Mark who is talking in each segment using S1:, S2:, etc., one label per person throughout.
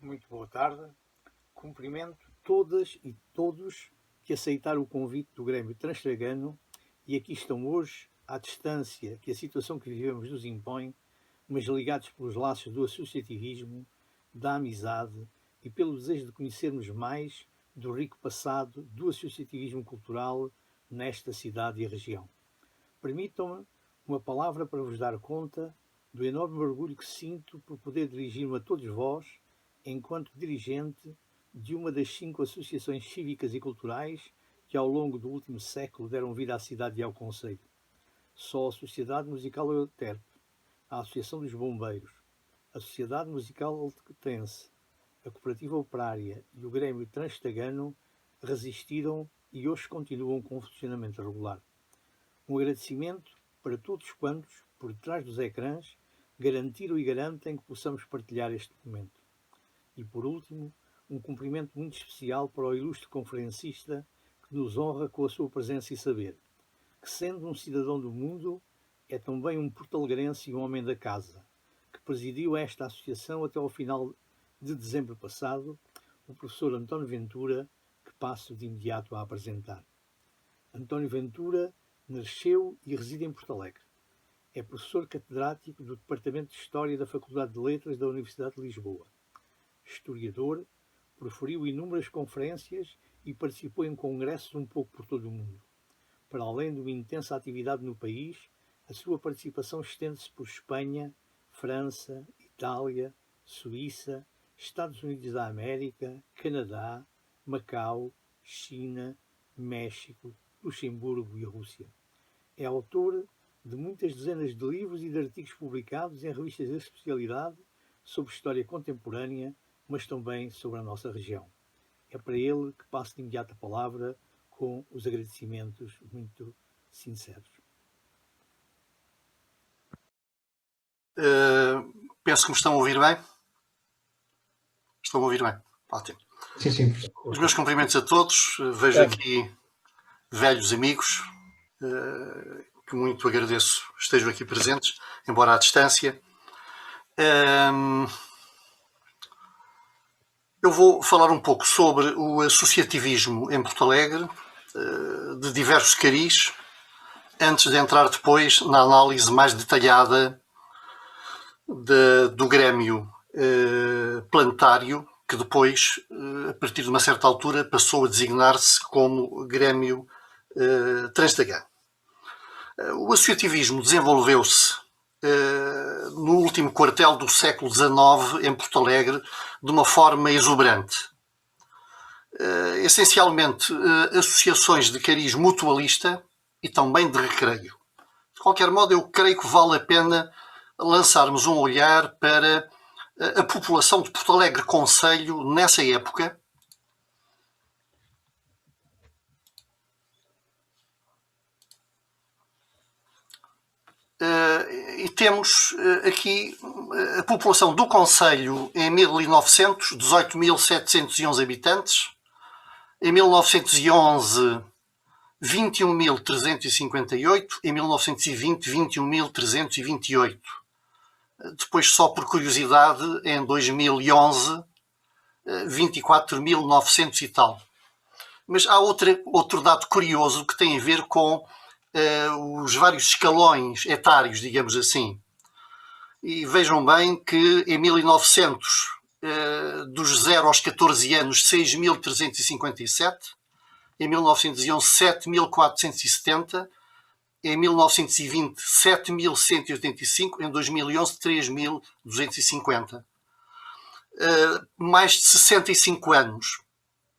S1: Muito boa tarde. Cumprimento todas e todos que aceitaram o convite do Grêmio Transtragano e aqui estão hoje, à distância que a situação que vivemos nos impõe, mas ligados pelos laços do associativismo, da amizade e pelo desejo de conhecermos mais do rico passado do associativismo cultural nesta cidade e região. Permitam-me uma palavra para vos dar conta do enorme orgulho que sinto por poder dirigir-me a todos vós, enquanto dirigente de uma das 5 associações cívicas e culturais que ao longo do último século deram vida à cidade e ao concelho. Só a Sociedade Musical Euterpe, a Associação dos Bombeiros, a Sociedade Musical Altequetense, a Cooperativa Operária e o Grêmio Transtagano resistiram e hoje continuam com funcionamento regular. Um agradecimento para todos quantos, por detrás dos ecrãs, garantiram e garantem que possamos partilhar este momento. E por último, um cumprimento muito especial para o ilustre conferencista que nos honra com a sua presença e saber, que sendo um cidadão do mundo, é também um portalegrense e um homem da casa, que presidiu esta associação até ao final de dezembro passado, o professor António Ventura, que passo de imediato a apresentar. António Ventura nasceu e reside em Porto Alegre. É professor catedrático do Departamento de História da Faculdade de Letras da Universidade de Lisboa. Historiador, proferiu inúmeras conferências e participou em congressos um pouco por todo o mundo. Para além de uma intensa atividade no país, a sua participação estende-se por Espanha, França, Itália, Suíça, Estados Unidos da América, Canadá, Macau, China, México, Luxemburgo e Rússia. É autor de muitas dezenas de livros e de artigos publicados em revistas de especialidade sobre história contemporânea, mas também sobre a nossa região. É para ele que passo de imediato a palavra com os agradecimentos muito sinceros.
S2: Penso que me estão a ouvir bem. Estão a ouvir bem? Ótimo.
S3: Sim.
S2: Os meus cumprimentos a todos. Vejo aqui velhos amigos que muito agradeço estejam aqui presentes, embora à distância. Eu vou falar um pouco sobre o associativismo em Porto Alegre, de diversos cariz, antes de entrar depois na análise mais detalhada do Grêmio Planetário, que depois, a partir de uma certa altura, passou a designar-se como Grêmio Transtagano. O associativismo desenvolveu-se no último quartel do século XIX em Porto Alegre de uma forma exuberante. Essencialmente associações de cariz mutualista e também de recreio. De qualquer modo, eu creio que vale a pena lançarmos um olhar para a população de Porto Alegre concelho nessa época. E temos aqui a população do concelho em 1900, 18.711 habitantes. Em 1911, 21.358. Em 1920, 21.328. Depois, só por curiosidade, em 2011, 24.900 e tal. Mas há outro dado curioso que tem a ver com os vários escalões etários, digamos assim. E vejam bem que em 1900, dos 0 aos 14 anos, 6.357, em 1911, 7.470, em 1920, 7.185, em 2011, 3.250. Mais de 65 anos,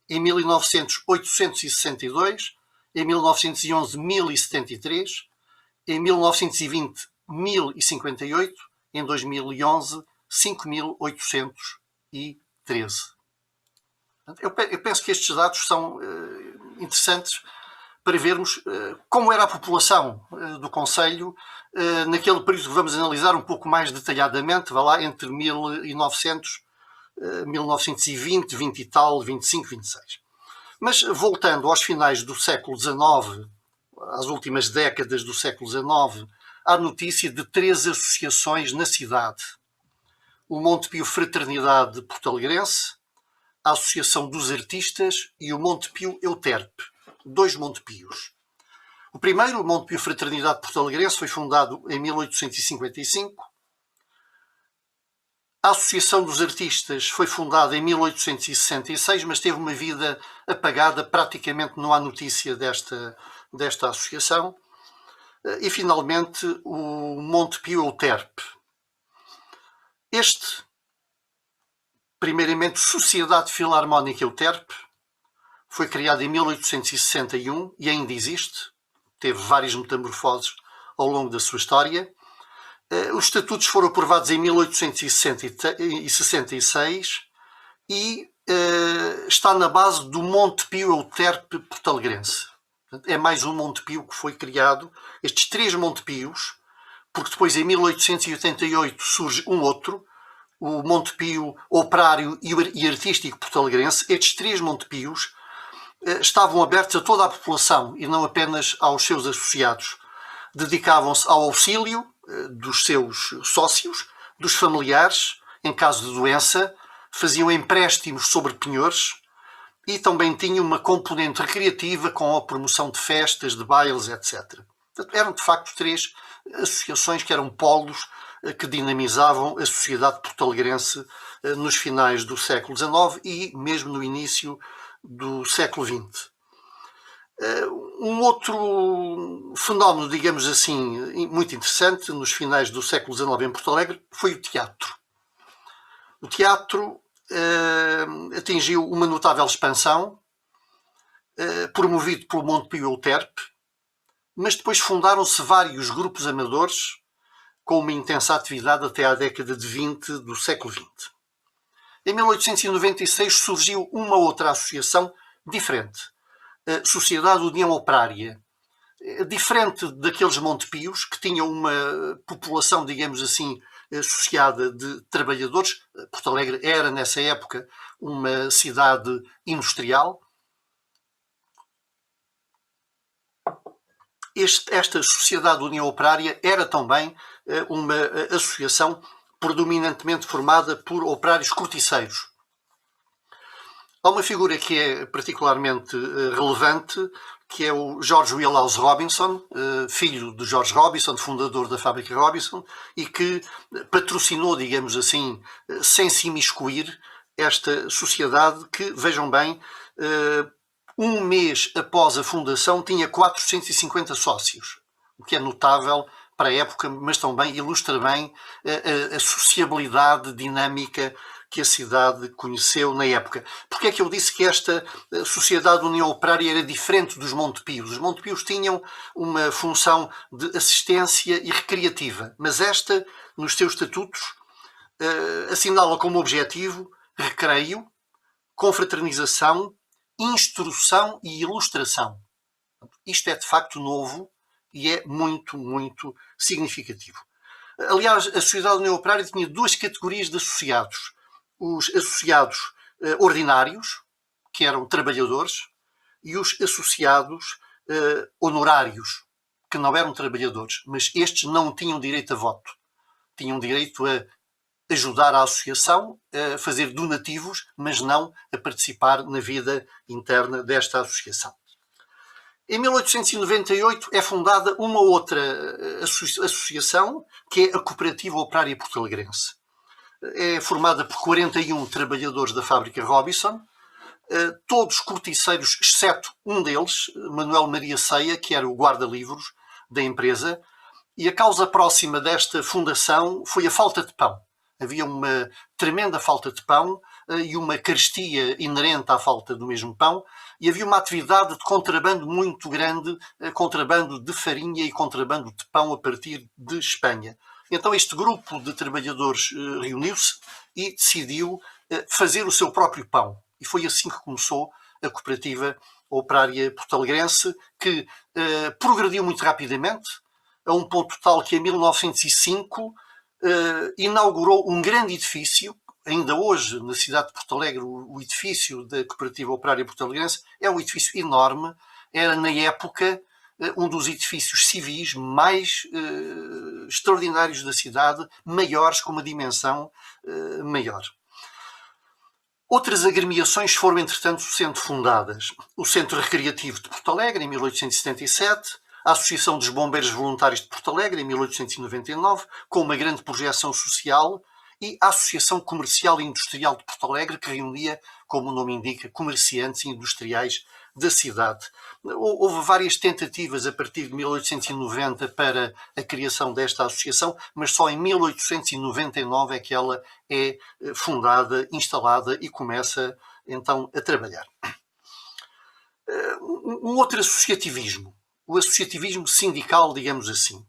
S2: em 1900, 862, em 1911, 1073, em 1920, 1058, em 2011, 5.813. Eu penso que estes dados são interessantes para vermos como era a população do concelho naquele período que vamos analisar um pouco mais detalhadamente, vá lá, entre 1900, 1920, 20 e tal, 25, 26. Mas voltando aos finais do século XIX, às últimas décadas do século XIX, há notícia de 3 associações na cidade. o Montepio Fraternidade Portalegrense, a Associação dos Artistas e o Montepio Euterpe, 2 Montepios. O primeiro, o Montepio Fraternidade Portalegrense, foi fundado em 1855. A Associação dos Artistas foi fundada em 1866, mas teve uma vida apagada, praticamente não há notícia desta associação. E, finalmente, o Montepio Euterpe. Este, primeiramente, Sociedade Filarmónica Euterpe, foi criado em 1861 e ainda existe. Teve várias metamorfoses ao longo da sua história. Os estatutos foram aprovados em 1866 e está na base do Montepio Euterpe Portalegrense. É mais um Montepio que foi criado. Estes 3 Montepios, porque depois em 1888 surge um outro, o Montepio Operário e Artístico Portalegrense. Estes 3 Montepios estavam abertos a toda a população e não apenas aos seus associados. Dedicavam-se ao auxílio dos seus sócios, dos familiares, em caso de doença, faziam empréstimos sobre penhores e também tinham uma componente recreativa com a promoção de festas, de bailes, etc. Portanto, eram de facto 3 associações que eram polos que dinamizavam a sociedade portalegrense nos finais do século XIX e mesmo no início do século XX. Um outro fenómeno, digamos assim, muito interessante nos finais do século XIX em Porto Alegre foi o teatro. O teatro atingiu uma notável expansão, promovido pelo Montepio Euterpe, mas depois fundaram-se vários grupos amadores com uma intensa atividade até à década de 20 do século XX. Em 1896 surgiu uma outra associação diferente, a Sociedade União Operária, diferente daqueles Montepios que tinham uma população, digamos assim, associada de trabalhadores. Porto Alegre era, nessa época, uma cidade industrial. Esta Sociedade União Operária era também uma associação predominantemente formada por operários corticeiros. Há uma figura que é particularmente relevante, que é o George Wilhouse Robinson, filho de George Robinson, fundador da fábrica Robinson, e que patrocinou, digamos assim, sem se imiscuir, esta sociedade que, vejam bem, um mês após a fundação tinha 450 sócios, o que é notável para a época, mas também ilustra bem a sociabilidade dinâmica que a cidade conheceu na época. Porque é que eu disse que esta Sociedade União Operária era diferente dos Montepios? Os Montepios tinham uma função de assistência e recreativa, mas esta, nos seus estatutos, assinala como objetivo recreio, confraternização, instrução e ilustração. Isto é de facto novo e é muito, muito significativo. Aliás, a Sociedade União Operária tinha 2 categorias de associados. Os associados ordinários, que eram trabalhadores, e os associados honorários, que não eram trabalhadores, mas estes não tinham direito a voto. Tinham direito a ajudar a associação, a fazer donativos, mas não a participar na vida interna desta associação. Em 1898 é fundada uma outra associação, que é a Cooperativa Operária Portalegrense. É formada por 41 trabalhadores da fábrica Robinson, todos corticeiros, exceto um deles, Manuel Maria Ceia, que era o guarda-livros da empresa, e a causa próxima desta fundação foi a falta de pão. Havia uma tremenda falta de pão e uma carestia inerente à falta do mesmo pão, e havia uma atividade de contrabando muito grande, contrabando de farinha e contrabando de pão a partir de Espanha. Então este grupo de trabalhadores reuniu-se e decidiu fazer o seu próprio pão. E foi assim que começou a Cooperativa Operária Portalegrense, que progrediu muito rapidamente, a um ponto tal que em 1905 inaugurou um grande edifício. Ainda hoje, na cidade de Porto Alegre, o edifício da Cooperativa Operária Portalegrense é um edifício enorme. Era, na época, um dos edifícios civis mais extraordinários da cidade, maiores, com uma dimensão maior. Outras agremiações foram, entretanto, sendo fundadas. O Centro Recreativo de Porto Alegre, em 1877, a Associação dos Bombeiros Voluntários de Porto Alegre, em 1899, com uma grande projeção social, e a Associação Comercial e Industrial de Porto Alegre, que reunia, como o nome indica, comerciantes e industriais da cidade. Houve várias tentativas a partir de 1890 para a criação desta associação, mas só em 1899 é que ela é fundada, instalada e começa então a trabalhar. Um outro associativismo, o associativismo sindical, digamos assim.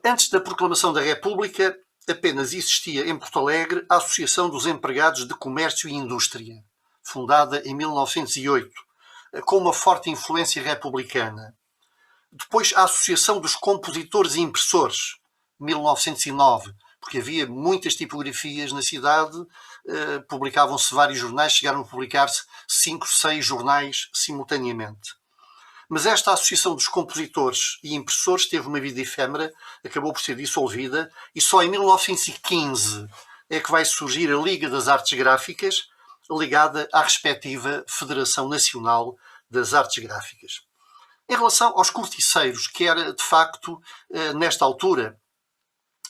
S2: Antes da proclamação da República, apenas existia em Porto Alegre a Associação dos Empregados de Comércio e Indústria, fundada em 1908, com uma forte influência republicana. Depois a Associação dos Compositores e Impressores, 1909, porque havia muitas tipografias na cidade, publicavam-se vários jornais, chegaram a publicar-se 5, 6 jornais simultaneamente. Mas esta Associação dos Compositores e Impressores teve uma vida efêmera, acabou por ser dissolvida, e só em 1915 é que vai surgir a Liga das Artes Gráficas, ligada à respectiva Federação Nacional das Artes Gráficas. Em relação aos corticeiros, que era, de facto, nesta altura,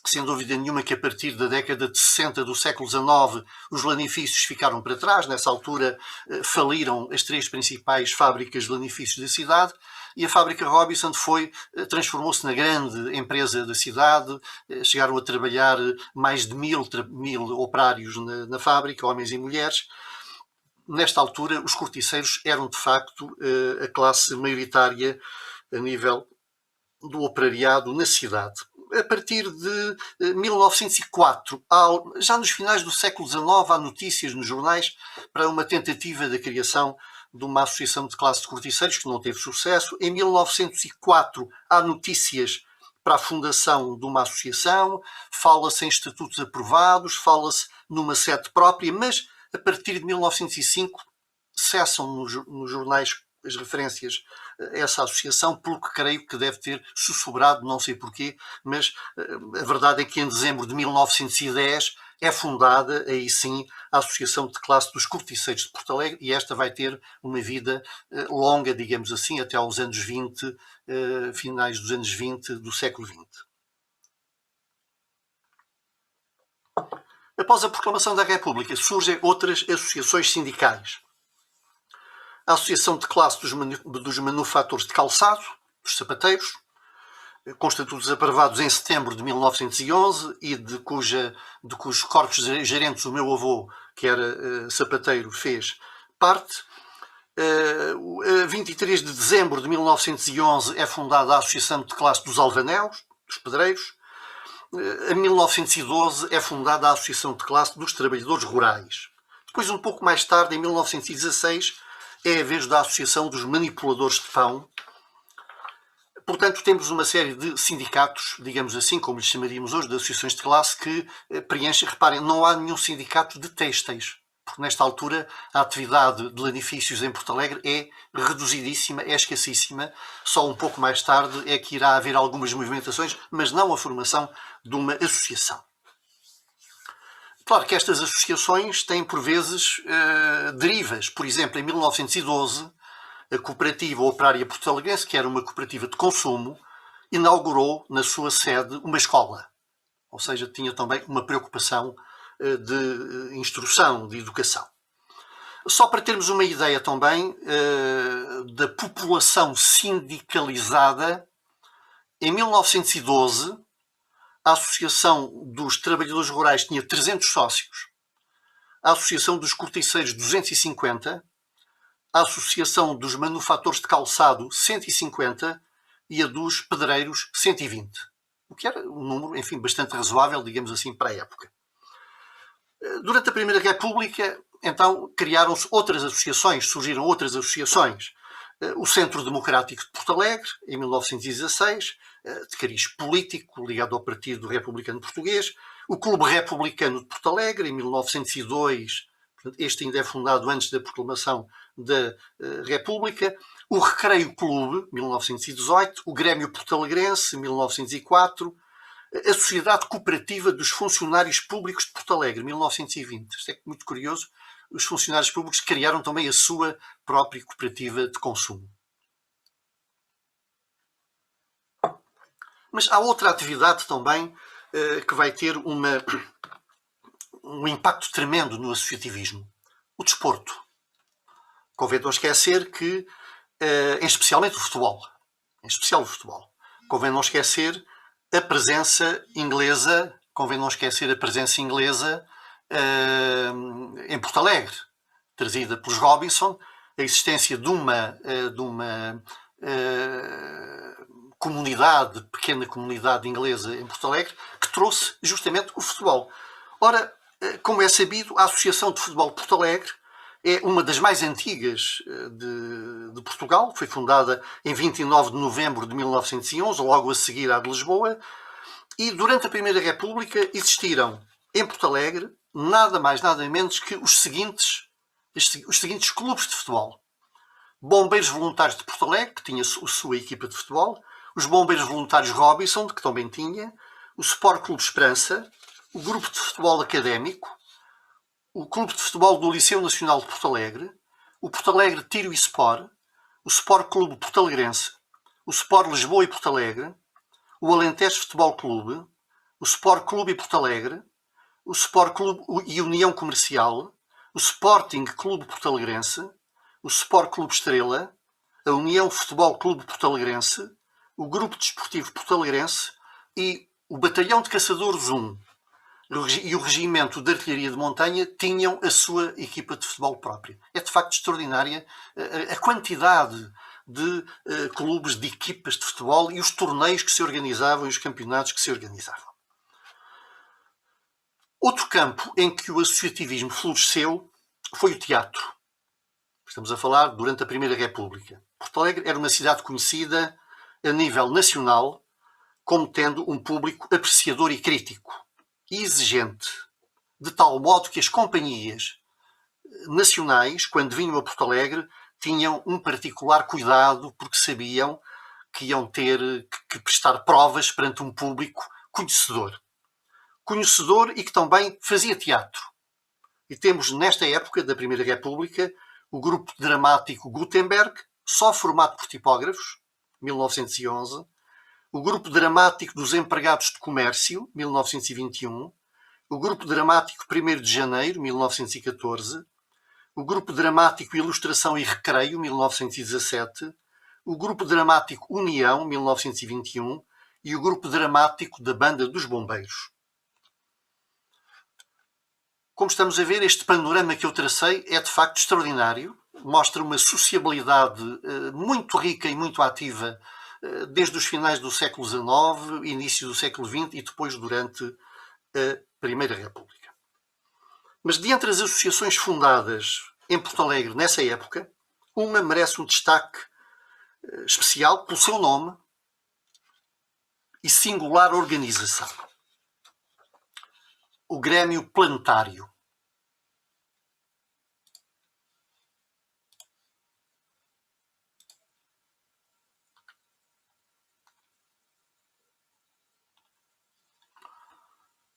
S2: sem dúvida nenhuma que a partir da década de 60 do século XIX os lanifícios ficaram para trás. Nessa altura faliram as 3 principais fábricas de lanifícios da cidade e a fábrica Robinson transformou-se na grande empresa da cidade. Chegaram a trabalhar mais de 1000 operários na fábrica, homens e mulheres. Nesta altura os corticeiros eram de facto a classe maioritária a nível do operariado na cidade. A partir de 1904, já nos finais do século XIX, há notícias nos jornais para uma tentativa da criação de uma associação de classe de corticeiros que não teve sucesso. Em 1904 há notícias para a fundação de uma associação, fala-se em estatutos aprovados, fala-se numa sede própria, mas a partir de 1905 cessam nos jornais as referências a essa associação, pelo que creio que deve ter sussurrado, não sei porquê, mas a verdade é que em dezembro de 1910 é fundada, aí sim, a Associação de Classe dos Corticeiros de Porto Alegre, e esta vai ter uma vida longa, digamos assim, até aos anos 20, finais dos anos 20 do século XX. Após a proclamação da República, surgem outras associações sindicais. A Associação de Classe dos Manufatores de Calçado, dos sapateiros, com estatutos aprovados em setembro de 1911 e de cujos corpos gerentes o meu avô, que era sapateiro, fez parte. A 23 de dezembro de 1911 é fundada a Associação de Classe dos Alvanéus, dos Pedreiros. Em 1912 é fundada a Associação de Classe dos Trabalhadores Rurais. Depois, um pouco mais tarde, em 1916, é a vez da Associação dos Manipuladores de Pão. Portanto, temos uma série de sindicatos, digamos assim, como lhes chamaríamos hoje, de associações de classe, que preenchem. Reparem, não há nenhum sindicato de têxteis, porque nesta altura a atividade de lanifícios em Porto Alegre é reduzidíssima, é escassíssima. Só um pouco mais tarde é que irá haver algumas movimentações, mas não a formação de uma associação. Claro que estas associações têm, por vezes, derivas. Por exemplo, em 1912, a Cooperativa Operária Porto-Alegrense, que era uma cooperativa de consumo, inaugurou na sua sede uma escola. Ou seja, tinha também uma preocupação de instrução, de educação. Só para termos uma ideia também da população sindicalizada, em 1912, a Associação dos Trabalhadores Rurais tinha 300 sócios, a Associação dos Corticeiros 250, a Associação dos Manufatores de Calçado 150 e a dos Pedreiros 120. O que era um número, enfim, bastante razoável, digamos assim, para a época. Durante a Primeira República, então, criaram-se outras associações, surgiram outras associações. O Centro Democrático de Porto Alegre, em 1916, de cariz político, ligado ao Partido Republicano Português. O Clube Republicano de Porto Alegre, em 1902, este ainda é fundado antes da proclamação da República. O Recreio Clube, 1918. O Grêmio Porto Alegrense, 1904. A Sociedade Cooperativa dos Funcionários Públicos de Porto Alegre, 1920. Isto é muito curioso. Os funcionários públicos criaram também a sua própria cooperativa de consumo. Mas há outra atividade também que vai ter um impacto tremendo no associativismo. O desporto. Convém não esquecer que, especialmente o futebol, convém não esquecer a presença inglesa, em Porto Alegre, trazida pelos Robinson, a existência de uma pequena comunidade inglesa em Porto Alegre, que trouxe justamente o futebol. Ora, como é sabido, a Associação de Futebol de Porto Alegre é uma das mais antigas de Portugal. Foi fundada em 29 de novembro de 1911, logo a seguir à de Lisboa. E durante a Primeira República existiram em Porto Alegre nada mais, nada menos que os seguintes clubes de futebol. Bombeiros Voluntários de Porto Alegre, que tinha a sua equipa de futebol. Os Bombeiros Voluntários Robinson, que também tinha. O Sport Clube Esperança. O Grupo de Futebol Académico. O Clube de Futebol do Liceu Nacional de Porto Alegre. O Porto Alegre Tiro e Sport. O Sport Clube Porto Alegrense. O Sport Lisboa e Porto Alegre. O Alentejo Futebol Clube. O Sport Clube e Porto Alegre. O Sport Clube e União Comercial. O Sporting Clube Porto Alegrense. O Sport Clube Estrela. A União Futebol Clube Porto Alegrense. O Grupo Desportivo Porto Alegrense e o Batalhão de Caçadores 1 e o Regimento de Artilharia de Montanha tinham a sua equipa de futebol própria. É de facto extraordinária a quantidade de clubes, de equipas de futebol e os torneios que se organizavam e os campeonatos que se organizavam. Outro campo em que o associativismo floresceu foi o teatro. Estamos a falar durante a Primeira República. Porto Alegre era uma cidade conhecida a nível nacional como tendo um público apreciador e crítico e exigente, de tal modo que as companhias nacionais, quando vinham a Porto Alegre, tinham um particular cuidado porque sabiam que iam ter que prestar provas perante um público conhecedor e que também fazia teatro. E temos nesta época da Primeira República o grupo dramático Gutenberg, só formado por tipógrafos, 1911, o Grupo Dramático dos Empregados de Comércio, 1921, o Grupo Dramático 1º de Janeiro, 1914, o Grupo Dramático Ilustração e Recreio, 1917, o Grupo Dramático União, 1921 e o Grupo Dramático da Banda dos Bombeiros. Como estamos a ver, este panorama que eu tracei é de facto extraordinário, mostra uma sociabilidade muito rica e muito ativa desde os finais do século XIX, início do século XX e depois durante a Primeira República. Mas dentre as associações fundadas em Porto Alegre nessa época, uma merece um destaque especial pelo seu nome e singular organização. O Grêmio Planetário.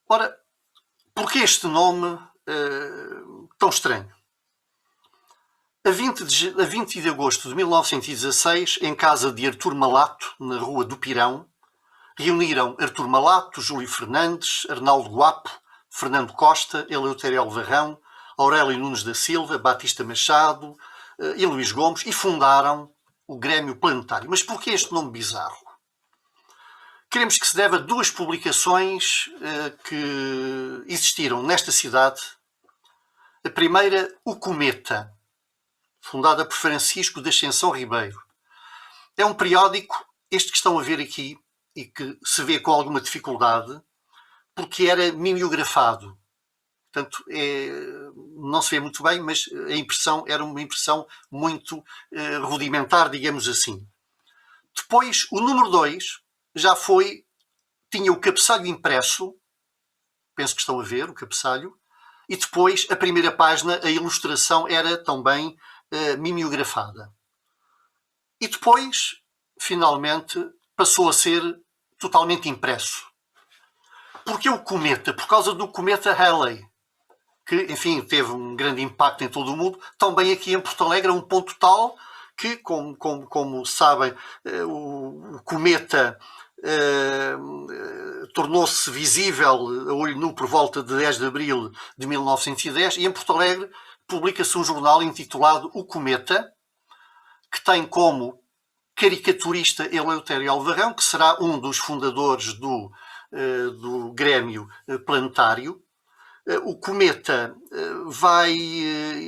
S2: Ora, porquê este nome tão estranho? A 20 de agosto de 1916, em casa de Artur Malato, na Rua do Pirão, reuniram Artur Malato, Júlio Fernandes, Arnaldo Guapo, Fernando Costa, Eleutério Alvarrão, Aurélio Nunes da Silva, Batista Machado e Luís Gomes e fundaram o Grêmio Planetário. Mas porquê este nome bizarro? Queremos que se deve a duas publicações que existiram nesta cidade. A primeira, O Cometa, fundada por Francisco de Ascensão Ribeiro. É um periódico, este que estão a ver aqui, e que se vê com alguma dificuldade, porque era mimeografado. Portanto, não se vê muito bem, mas a impressão era uma impressão muito rudimentar, digamos assim. Depois, o número 2 já tinha o cabeçalho impresso, penso que estão a ver o cabeçalho, e depois a primeira página, a ilustração era também mimeografada. E depois, finalmente, passou a ser totalmente impresso. Porquê o cometa? Por causa do cometa Halley, que, enfim, teve um grande impacto em todo o mundo, também aqui em Porto Alegre, a um ponto tal que, como sabem, o cometa tornou-se visível a olho nu por volta de 10 de abril de 1910 e em Porto Alegre publica-se um jornal intitulado O Cometa, que tem como caricaturista Eleutério Alvarão, que será um dos fundadores do Grêmio Planetário. O Cometa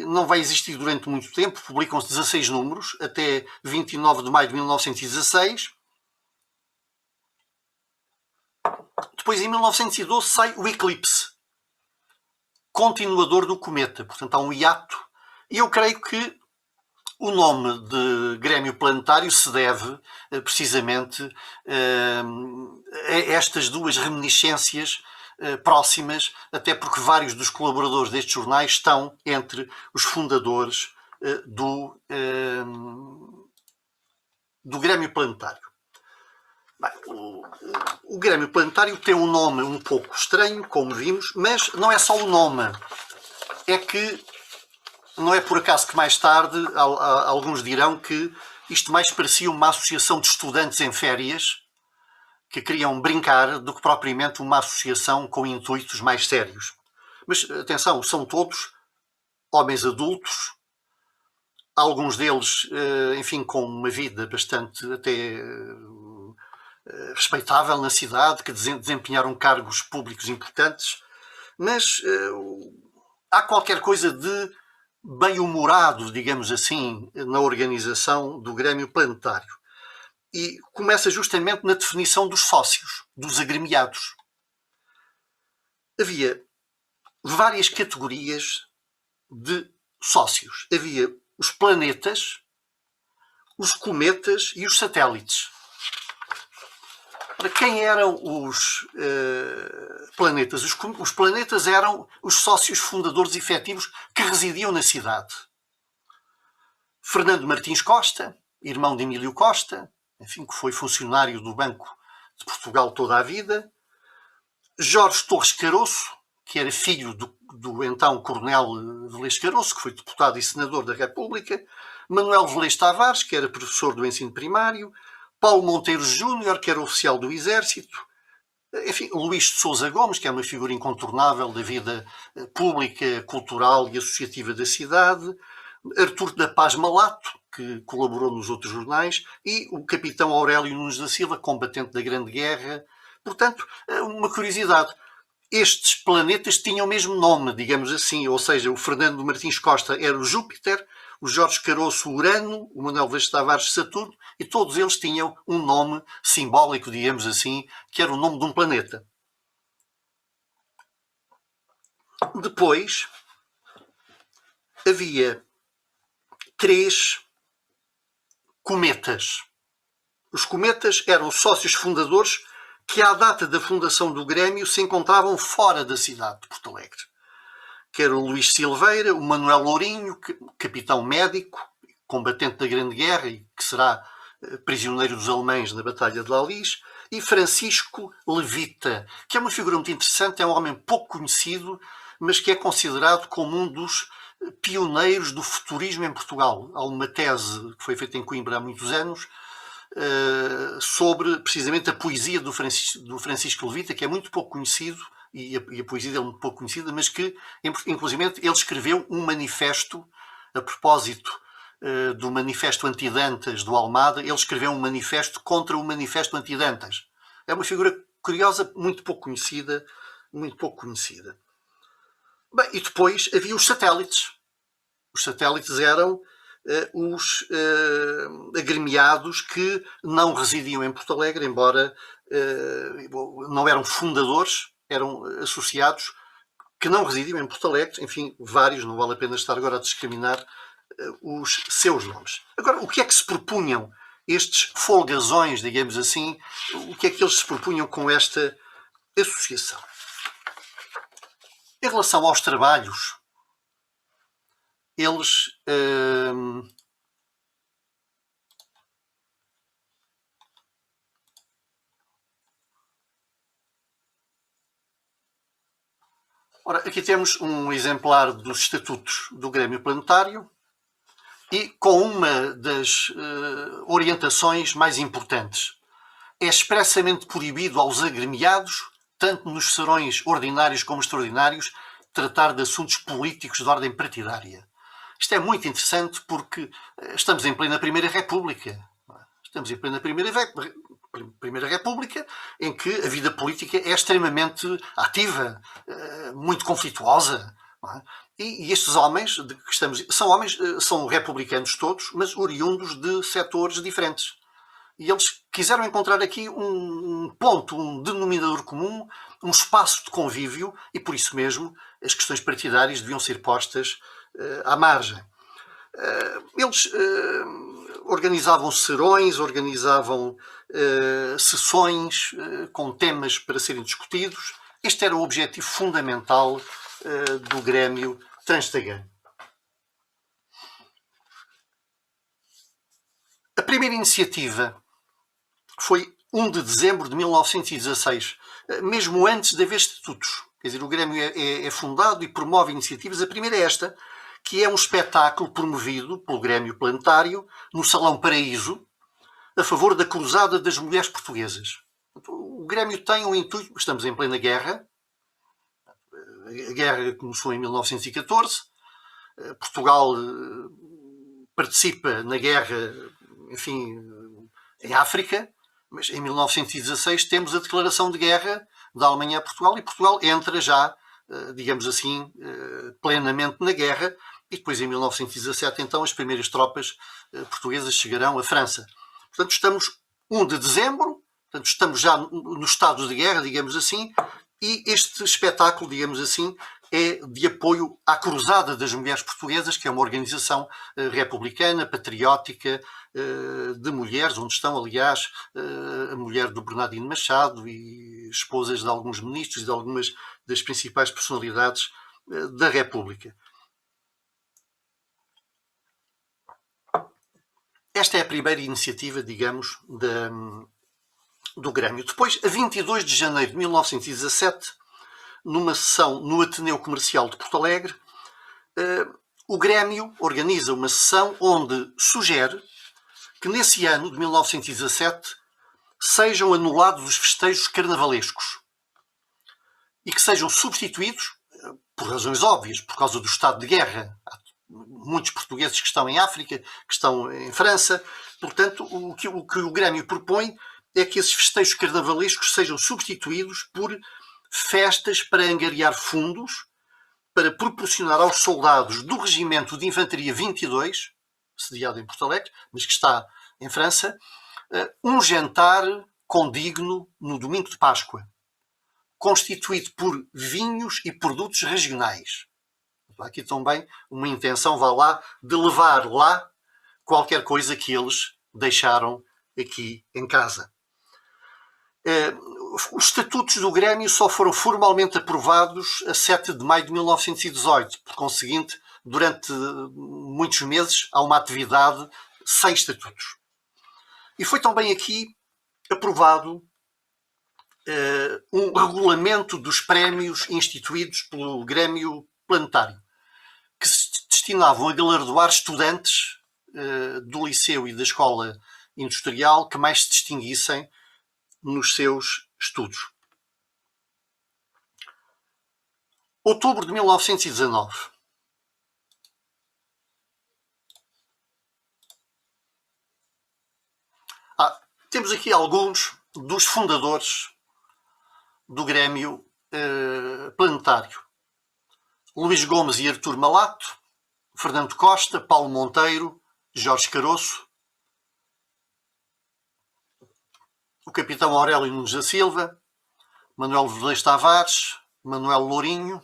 S2: não vai existir durante muito tempo, publicam-se 16 números, até 29 de maio de 1916. Depois, em 1912, sai o Eclipse, continuador do Cometa. Portanto, há um hiato. E eu creio que o nome de Grêmio Planetário se deve precisamente a estas duas reminiscências próximas, até porque vários dos colaboradores destes jornais estão entre os fundadores do Grêmio Planetário. Bem, o Grêmio Planetário tem um nome um pouco estranho, como vimos, mas não é só o nome. É que não é por acaso que mais tarde alguns dirão que isto mais parecia uma associação de estudantes em férias que queriam brincar do que propriamente uma associação com intuitos mais sérios. Mas atenção, são todos homens adultos, alguns deles, enfim, com uma vida bastante até respeitável na cidade, que desempenharam cargos públicos importantes, mas há qualquer coisa de bem-humorado, digamos assim, na organização do Grêmio Planetário. E começa justamente na definição dos sócios, dos agremiados. Havia várias categorias de sócios. Havia os planetas, os cometas e os satélites. Para quem eram os planetas? Os planetas eram os sócios fundadores efetivos que residiam na cidade. Fernando Martins Costa, irmão de Emílio Costa, enfim, que foi funcionário do Banco de Portugal toda a vida. Jorge Torres Caroço, que era filho do então Coronel Velez Caroço, que foi deputado e senador da República. Manuel Velez Tavares, que era professor do ensino primário. Paulo Monteiro Júnior, que era oficial do Exército. Enfim, Luís de Sousa Gomes, que é uma figura incontornável da vida pública, cultural e associativa da cidade. Artur da Paz Malato, que colaborou nos outros jornais. E o capitão Aurélio Nunes da Silva, combatente da Grande Guerra. Portanto, uma curiosidade. Estes planetas tinham o mesmo nome, digamos assim, ou seja, o Fernando Martins Costa era o Júpiter, o Jorge Caroço Urano, o Manuel Velez Tavares Saturno, e todos eles tinham um nome simbólico, digamos assim, que era o nome de um planeta. Depois, havia 3 cometas. Os cometas eram sócios fundadores que, à data da fundação do Grêmio, se encontravam fora da cidade de Porto Alegre. Que era o Luís Silveira, o Manuel Lourinho, capitão médico, combatente da Grande Guerra e que será prisioneiro dos alemães na Batalha de Lalis, e Francisco Levita, que é uma figura muito interessante, é um homem pouco conhecido, mas que é considerado como um dos pioneiros do futurismo em Portugal. Há uma tese que foi feita em Coimbra há muitos anos sobre precisamente a poesia do Francisco Levita, que é muito pouco conhecido, e a poesia dele é muito pouco conhecida, mas que, inclusive, ele escreveu um manifesto a propósito do Manifesto Antidantas do Almada. Ele escreveu um manifesto contra o Manifesto Antidantas. É uma figura curiosa, muito pouco conhecida, muito pouco conhecida. Bem, e depois havia os satélites. Os satélites eram os agremiados que não residiam em Porto Alegre, embora não eram fundadores, eram associados que não residiam em Porto Alegre, enfim, vários, não vale a pena estar agora a discriminar os seus nomes. Agora, o que é que se propunham estes folgazões, digamos assim, o que é que eles se propunham com esta associação? Em relação aos trabalhos, eles Ora, aqui temos um exemplar dos estatutos do Grêmio Planetário e com uma das orientações mais importantes. É expressamente proibido aos agremiados, tanto nos serões ordinários como extraordinários, tratar de assuntos políticos de ordem partidária. Isto é muito interessante porque estamos em plena Primeira República. Estamos em plena Primeira República, em que a vida política é extremamente ativa, muito conflituosa. E estes homens de que estamos são republicanos todos, mas oriundos de setores diferentes. E eles quiseram encontrar aqui um ponto, um denominador comum, um espaço de convívio, e por isso mesmo as questões partidárias deviam ser postas à margem. Eles organizavam serões, organizavam sessões com temas para serem discutidos. Este era o objetivo fundamental do Grêmio Transtagano. A primeira iniciativa foi 1 de dezembro de 1916, mesmo antes de haver estatutos. Quer dizer, o Grêmio é fundado e promove iniciativas. A primeira é esta, que é um espetáculo promovido pelo Grêmio Planetário no Salão Paraíso, a favor da Cruzada das Mulheres Portuguesas. O Grêmio tem um intuito, estamos em plena guerra, a guerra começou em 1914, Portugal participa na guerra, enfim, em África, mas em 1916 temos a declaração de guerra da Alemanha a Portugal e Portugal entra já, digamos assim, plenamente na guerra. E depois, em 1917, então, as primeiras tropas portuguesas chegarão à França. Portanto, estamos 1 de dezembro, portanto, estamos já no estado de guerra, digamos assim, e este espetáculo, digamos assim, é de apoio à Cruzada das Mulheres Portuguesas, que é uma organização republicana, patriótica, de mulheres, onde estão, aliás, a mulher do Bernardino Machado e esposas de alguns ministros e de algumas das principais personalidades da República. Esta é a primeira iniciativa, digamos, do Grêmio. Depois, a 22 de janeiro de 1917, numa sessão no Ateneu Comercial de Porto Alegre, o Grêmio organiza uma sessão onde sugere que nesse ano de 1917 sejam anulados os festejos carnavalescos e que sejam substituídos, por razões óbvias, por causa do estado de guerra. Há muitos portugueses que estão em África, que estão em França. Portanto, o que o Grêmio propõe é que esses festejos carnavalescos sejam substituídos por festas para angariar fundos para proporcionar aos soldados do Regimento de Infantaria 22, sediado em Porto Alegre, mas que está em França, um jantar condigno no domingo de Páscoa, constituído por vinhos e produtos regionais. Há aqui também uma intenção, vá lá, de levar lá qualquer coisa que eles deixaram aqui em casa. Os estatutos do Grêmio só foram formalmente aprovados a 7 de maio de 1918. Por conseguinte, durante muitos meses há uma atividade sem estatutos. E foi também aqui aprovado um regulamento dos prémios instituídos pelo Grêmio Planetário, que se destinavam a galardoar estudantes do liceu e da escola industrial que mais se distinguissem nos seus estudos. Outubro de 1919. Temos aqui alguns dos fundadores do Grêmio Planetário. Luís Gomes e Artur Malato, Fernando Costa, Paulo Monteiro, Jorge Caroço, o capitão Aurélio Nunes da Silva, Manuel Velez Tavares, Manuel Lourinho.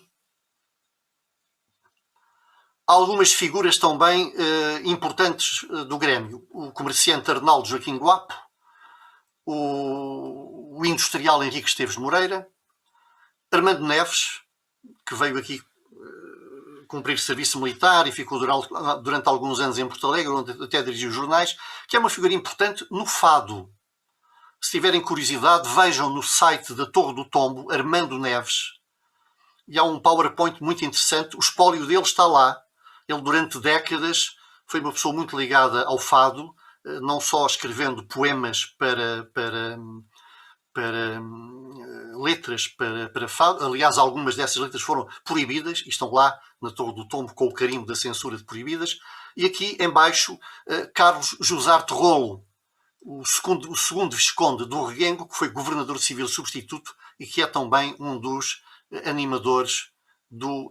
S2: Há algumas figuras também importantes do Grêmio. O comerciante Arnaldo Joaquim Guapo, o industrial Henrique Esteves Moreira, Armando Neves, que veio aqui cumprir serviço militar e ficou durante alguns anos em Porto Alegre, onde até dirigiu jornais, que é uma figura importante no fado. Se tiverem curiosidade, vejam no site da Torre do Tombo, Armando Neves, e há um PowerPoint muito interessante. O espólio dele está lá. Ele, durante décadas, foi uma pessoa muito ligada ao fado, não só escrevendo poemas para letras para fado. Aliás, algumas dessas letras foram proibidas e estão lá na Torre do Tombo com o carimbo da censura de proibidas. E aqui embaixo, Carlos Josarte Rolo, o segundo Visconde do Reguengo, que foi governador civil substituto e que é também um dos animadores do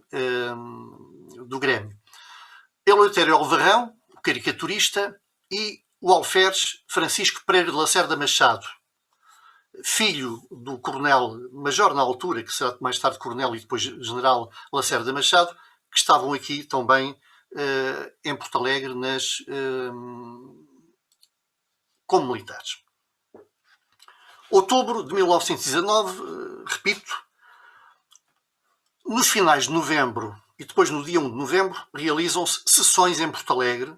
S2: Grêmio. Eleutério Alvarrão, o caricaturista, e o alferes Francisco Pereira de Lacerda Machado, filho do coronel major na altura, que será mais tarde coronel e depois general Lacerda Machado, que estavam aqui também em Porto Alegre como militares. Outubro de 1919, repito, nos finais de novembro e depois no dia 1 de novembro, realizam-se sessões em Porto Alegre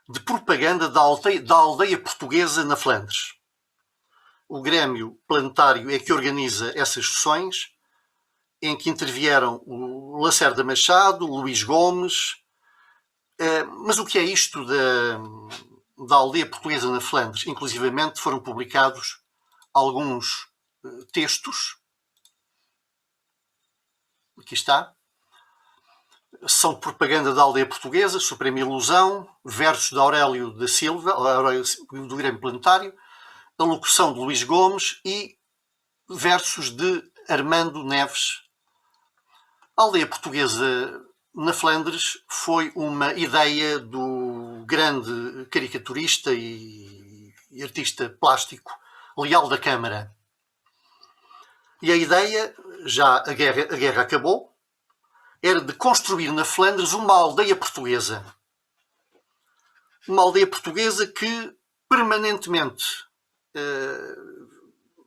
S2: de propaganda da aldeia portuguesa na Flandres. O Grêmio Planetário é que organiza essas sessões, em que intervieram o Lacerda Machado, Luís Gomes. Mas o que é isto da aldeia portuguesa na Flandres? Inclusivamente foram publicados alguns textos. Aqui está. São de propaganda da aldeia portuguesa, Suprema Ilusão, versos de Aurélio da Silva, do Grêmio Planetário, a locução de Luís Gomes e versos de Armando Neves. A aldeia portuguesa na Flandres foi uma ideia do grande caricaturista e artista plástico Leal da Câmara. E a ideia, já a guerra acabou, era de construir na Flandres uma aldeia portuguesa. Uma aldeia portuguesa que permanentemente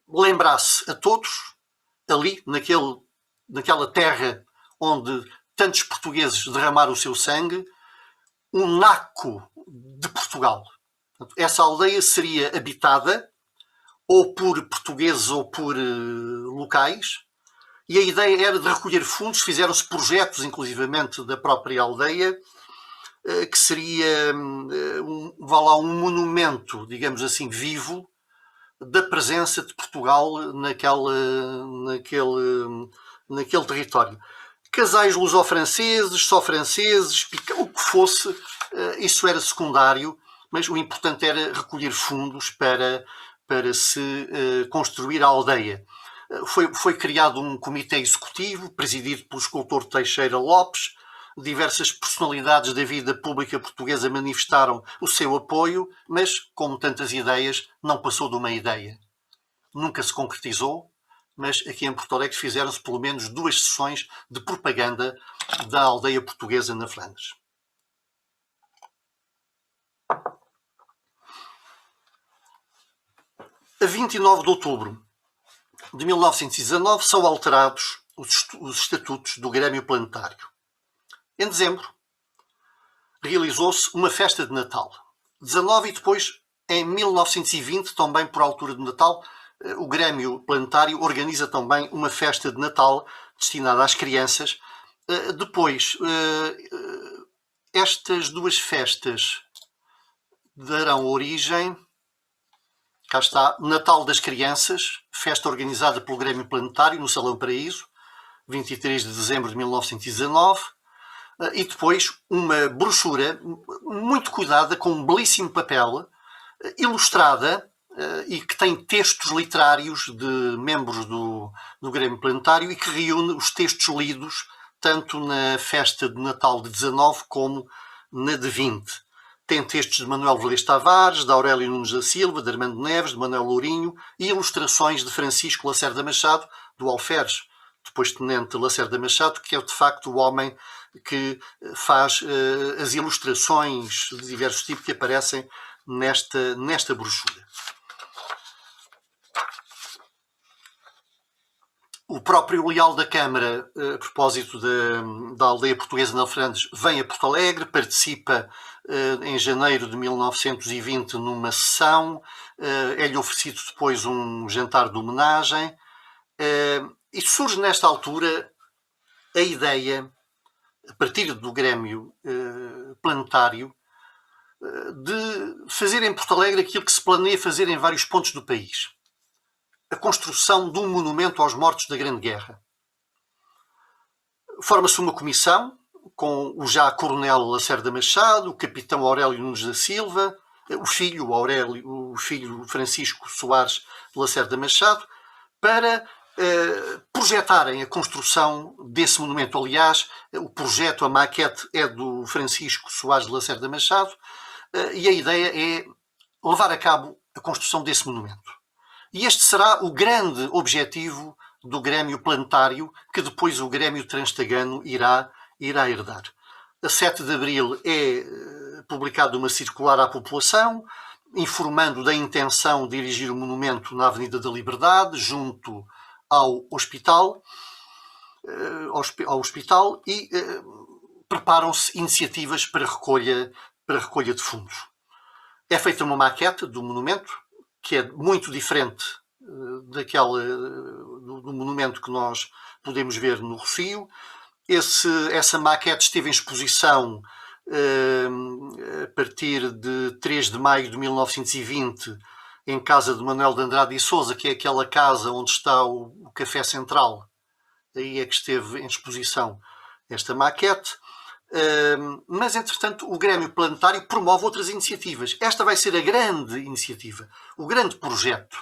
S2: lembrasse a todos, ali, naquela terra onde tantos portugueses derramaram o seu sangue, um naco de Portugal. Essa aldeia seria habitada ou por portugueses ou por locais, e a ideia era de recolher fundos. Fizeram-se projetos, inclusivamente, da própria aldeia, que seria um monumento, digamos assim, vivo, da presença de Portugal naquele território. Casais luso-franceses, só franceses, o que fosse, isso era secundário, mas o importante era recolher fundos para se construir a aldeia. Foi criado um comitê executivo, presidido pelo escultor Teixeira Lopes. Diversas personalidades da vida pública portuguesa manifestaram o seu apoio, mas, como tantas ideias, não passou de uma ideia. Nunca se concretizou, mas aqui em Porto Alegre fizeram-se pelo menos 2 sessões de propaganda da aldeia portuguesa na Flandres. A 29 de outubro de 1919 são alterados os estatutos do Grêmio Planetário. Em dezembro, realizou-se uma festa de Natal. 19 e depois, em 1920, também por altura de Natal, o Grêmio Planetário organiza também uma festa de Natal destinada às crianças. Depois, estas 2 festas darão origem, cá está, Natal das Crianças, festa organizada pelo Grêmio Planetário no Salão Paraíso, 23 de dezembro de 1919, e depois uma brochura muito cuidada, com um belíssimo papel, ilustrada, e que tem textos literários de membros do Grêmio Planetário e que reúne os textos lidos tanto na festa de Natal de 19 como na de 20. Tem textos de Manuel Velez Tavares, de Aurélio Nunes da Silva, de Armando Neves, de Manuel Lourinho e ilustrações de Francisco Lacerda Machado, do alferes, depois tenente Lacerda Machado, que é de facto o homem que faz as ilustrações de diversos tipos que aparecem nesta brochura. O próprio Leal da Câmara, a propósito da aldeia portuguesa na Flandres, vem a Porto Alegre, participa em janeiro de 1920 numa sessão, é-lhe oferecido depois um jantar de homenagem, e surge nesta altura a ideia, a partir do Grêmio Planetário, de fazer em Porto Alegre aquilo que se planeia fazer em vários pontos do país. A construção de um monumento aos mortos da Grande Guerra. Forma-se uma comissão com o já Coronel Lacerda Machado, o Capitão Aurélio Nunes da Silva, o filho Francisco Soares de Lacerda Machado, para projetarem a construção desse monumento. Aliás, o projeto, a maquete, é do Francisco Soares de Lacerda Machado, e a ideia é levar a cabo a construção desse monumento. E este será o grande objetivo do Grêmio Planetário, que depois o Grêmio Transtagano irá herdar. A 7 de Abril é publicada uma circular à população, informando da intenção de erigir o monumento na Avenida da Liberdade, junto ao hospital, e preparam-se iniciativas para recolha de fundos. É feita uma maquete do monumento, que é muito diferente do monumento que nós podemos ver no Rossio. Essa maquete esteve em exposição a partir de 3 de maio de 1920 em casa de Manuel de Andrade e Sousa, que é aquela casa onde está o Café Central. Aí é que esteve em exposição esta maquete. Mas, entretanto, o Grêmio Planetário promove outras iniciativas. Esta vai ser a grande iniciativa, o grande projeto,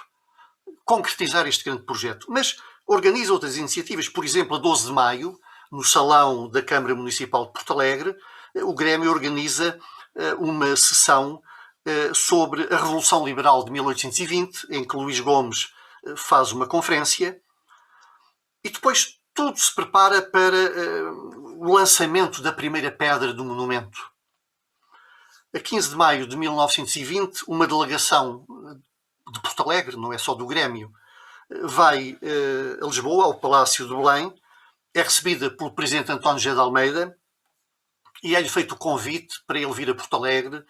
S2: concretizar este grande projeto. Mas organiza outras iniciativas. Por exemplo, a 12 de maio, no Salão da Câmara Municipal de Porto Alegre, o Grêmio organiza uma sessão sobre a Revolução Liberal de 1820, em que Luís Gomes faz uma conferência, e depois tudo se prepara para o lançamento da primeira pedra do monumento. A 15 de maio de 1920, uma delegação de Porto Alegre, não é só do Grêmio, vai a Lisboa, ao Palácio de Belém, é recebida pelo Presidente António José de Almeida e é-lhe feito o convite para ele vir a Porto Alegre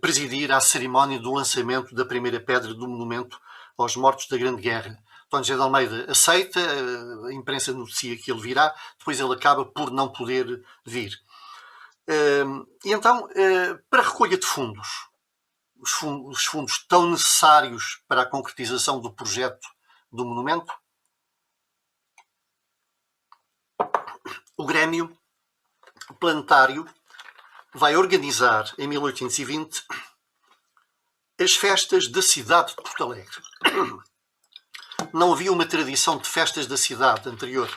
S2: presidir a cerimónia do lançamento da primeira pedra do monumento aos mortos da Grande Guerra. António José de Almeida aceita, a imprensa noticia que ele virá, depois ele acaba por não poder vir. E então, para a recolha de fundos, os fundos tão necessários para a concretização do projeto do monumento, o Grêmio Planetário vai organizar, em 1820, as festas da cidade de Porto Alegre. Não havia uma tradição de festas da cidade anterior.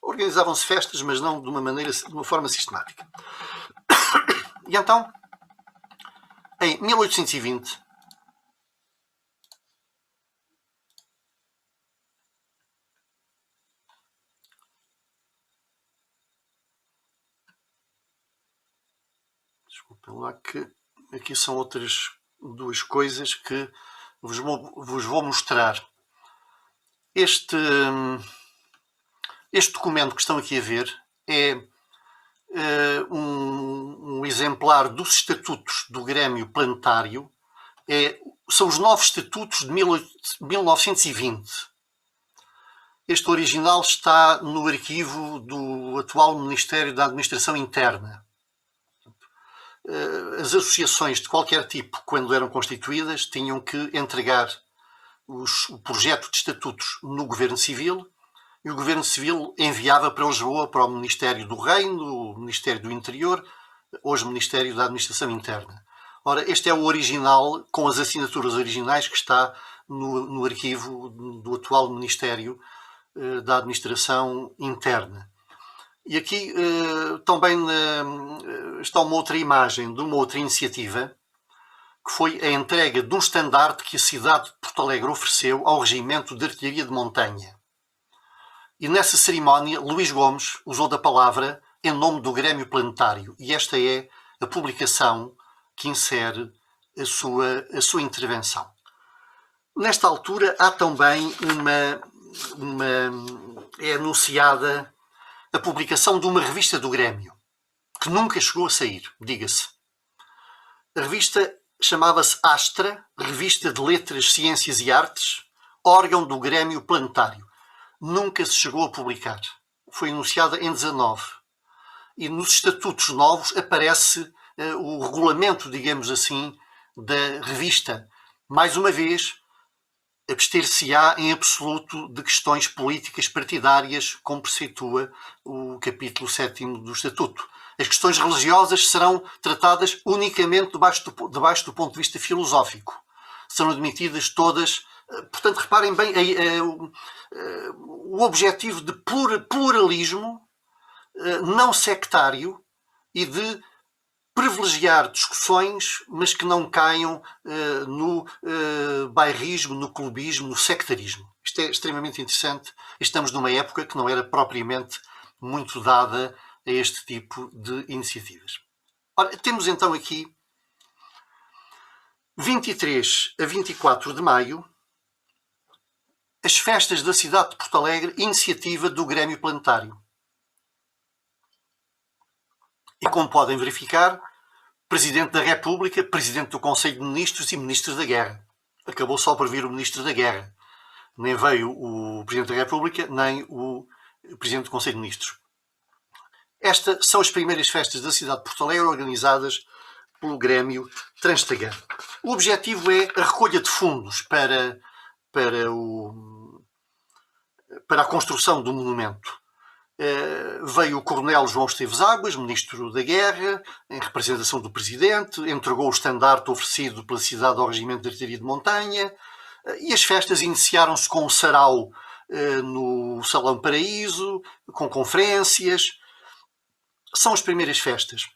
S2: Organizavam-se festas, mas não de uma forma sistemática. E então, em 1820, desculpem lá que aqui são outras duas coisas que vos vou mostrar. Este documento que estão aqui a ver é um exemplar dos estatutos do Grêmio Planetário. São os novos estatutos de 1920. Este original está no arquivo do atual Ministério da Administração Interna. As associações de qualquer tipo, quando eram constituídas, tinham que entregar o projeto de estatutos no Governo Civil, e o Governo Civil enviava para Lisboa, para o Ministério do Reino, o Ministério do Interior, hoje Ministério da Administração Interna. Ora, este é o original, com as assinaturas originais, que está no arquivo do atual Ministério da Administração Interna. E aqui também está uma outra imagem de uma outra iniciativa, que foi a entrega de um estandarte que a cidade de Porto Alegre ofereceu ao Regimento de Artilharia de Montanha. E nessa cerimónia, Luís Gomes usou da palavra em nome do Grêmio Planetário. E esta é a publicação que insere a sua intervenção. Nesta altura, há também é anunciada a publicação de uma revista do Grêmio, que nunca chegou a sair, diga-se. A revista chamava-se Astra, Revista de Letras, Ciências e Artes, órgão do Grêmio Planetário. Nunca se chegou a publicar. foi anunciada em 19. E nos estatutos novos aparece o regulamento, digamos assim, da revista. Mais uma vez, abster-se-á em absoluto de questões políticas partidárias, como preceitua o capítulo 7º do Estatuto. As questões religiosas serão tratadas unicamente debaixo do ponto de vista filosófico. Serão admitidas todas. Portanto, reparem bem, o objetivo de pluralismo não sectário e de privilegiar discussões, mas que não caiam no bairrismo, no clubismo, no sectarismo. Isto é extremamente interessante. Estamos numa época que não era propriamente muito dada a este tipo de iniciativas. Ora, temos então aqui 23 a 24 de maio as festas da cidade de Porto Alegre, iniciativa do Grêmio Planetário. E como podem verificar, Presidente da República, Presidente do Conselho de Ministros e Ministros da Guerra. Acabou só por vir o Ministro da Guerra. Nem veio o Presidente da República, nem o Presidente do Conselho de Ministros. Estas são as primeiras festas da cidade de Porto Alegre organizadas pelo Grêmio Transtagano. O objetivo é a recolha de fundos para a construção do monumento. Veio o Coronel João Esteves Águas, Ministro da Guerra, em representação do Presidente, entregou o estandarte oferecido pela cidade ao Regimento de Artilharia de Montanha, e as festas iniciaram-se com o sarau no Salão Paraíso, com conferências. São as primeiras festas.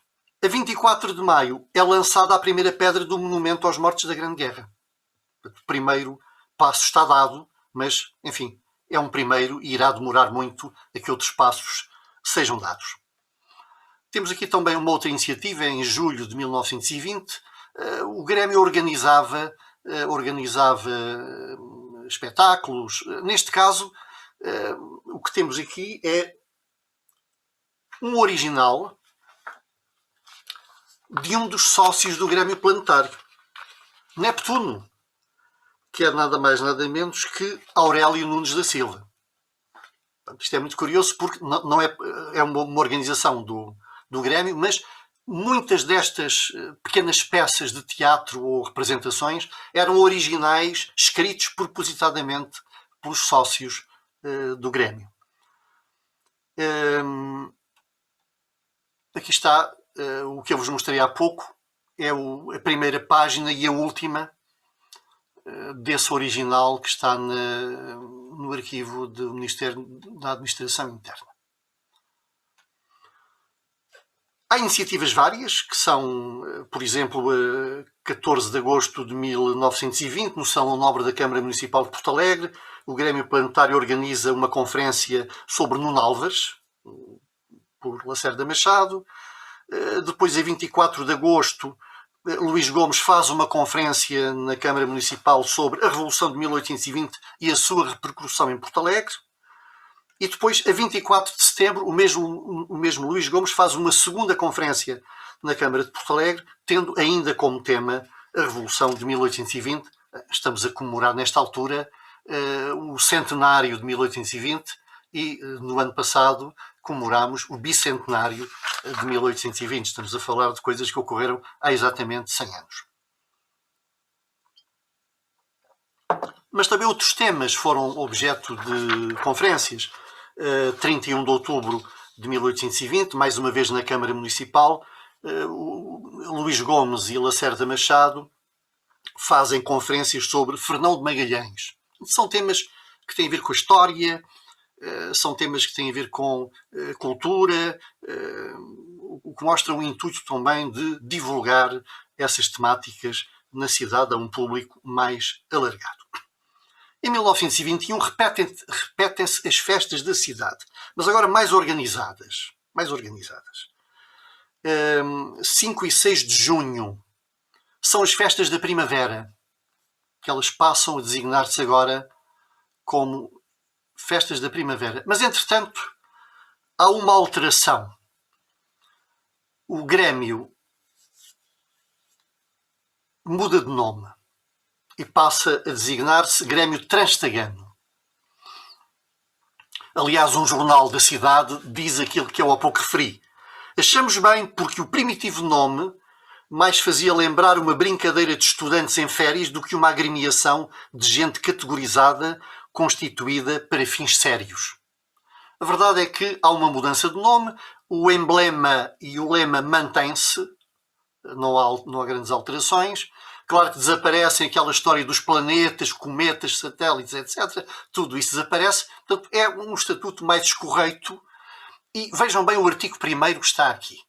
S2: A 24 de maio é lançada a primeira pedra do monumento aos mortos da Grande Guerra. O primeiro passo está dado, mas, enfim, é um primeiro e irá demorar muito a que outros passos sejam dados. Temos aqui também uma outra iniciativa. Em julho de 1920, o Grêmio organizava espetáculos. Neste caso, o que temos aqui é um original de um dos sócios do Grêmio Planetário, Neptuno, que é nada mais nada menos que Aurélio Nunes da Silva. Isto é muito curioso porque não é uma organização do Grêmio, mas muitas destas pequenas peças de teatro ou representações eram originais, escritos propositadamente pelos sócios do Grêmio. Aqui está o que eu vos mostrei há pouco, é a primeira página e a última desse original que está no arquivo do Ministério da Administração Interna. Há iniciativas várias, que são, por exemplo, a 14 de agosto de 1920, no Salão Nobre da Câmara Municipal de Porto Alegre, o Grêmio Planetário organiza uma conferência sobre Nuno Álvares, por Lacerda Machado. Depois, a 24 de agosto, Luís Gomes faz uma conferência na Câmara Municipal sobre a Revolução de 1820 e a sua repercussão em Porto Alegre. E depois, a 24 de setembro, o mesmo Luís Gomes faz uma segunda conferência na Câmara de Porto Alegre, tendo ainda como tema a Revolução de 1820. Estamos a comemorar, nesta altura, o centenário de 1820 e, no ano passado, comemorámos o bicentenário de 1820. Estamos a falar de coisas que ocorreram há exatamente 100 anos. Mas também outros temas foram objeto de conferências. 31 de outubro de 1820, mais uma vez na Câmara Municipal, Luís Gomes e Lacerda Machado fazem conferências sobre Fernão de Magalhães. São temas que têm a ver com a história, são temas que têm a ver com cultura, o que mostra um intuito também de divulgar essas temáticas na cidade a um público mais alargado. Em 1921 repetem-se as festas da cidade, mas agora mais organizadas. 5 e 6 de junho são as festas da primavera, que elas passam a designar-se agora como festas da primavera. Mas, entretanto, há uma alteração. O Grêmio muda de nome e passa a designar-se Grêmio Transtagano. Aliás, um jornal da cidade diz aquilo que eu há pouco referi. Achamos bem porque o primitivo nome mais fazia lembrar uma brincadeira de estudantes em férias do que uma agremiação de gente categorizada, constituída para fins sérios. A verdade é que há uma mudança de nome, o emblema e o lema mantêm-se, não há grandes alterações. Claro que desaparecem aquela história dos planetas, cometas, satélites, etc. Tudo isso desaparece. Portanto, é um estatuto mais escorreito. E vejam bem o artigo 1º que está aqui.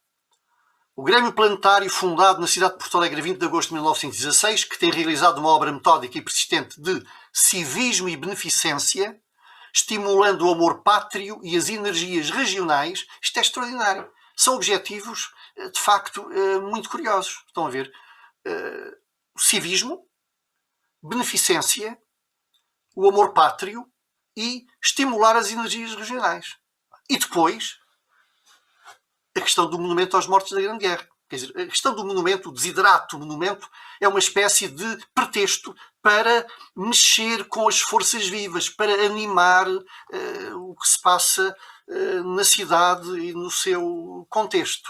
S2: O Grêmio Planetário, fundado na cidade de Porto Alegre, 20 de agosto de 1916, que tem realizado uma obra metódica e persistente de civismo e beneficência, estimulando o amor pátrio e as energias regionais. Isto é extraordinário. São objetivos, de facto, muito curiosos. Estão a ver? O civismo, beneficência, o amor pátrio e estimular as energias regionais. E depois, a questão do monumento aos mortos da Grande Guerra. Quer dizer, a questão do monumento, o desidrato do monumento, é uma espécie de pretexto para mexer com as forças vivas, para animar o que se passa na cidade e no seu contexto.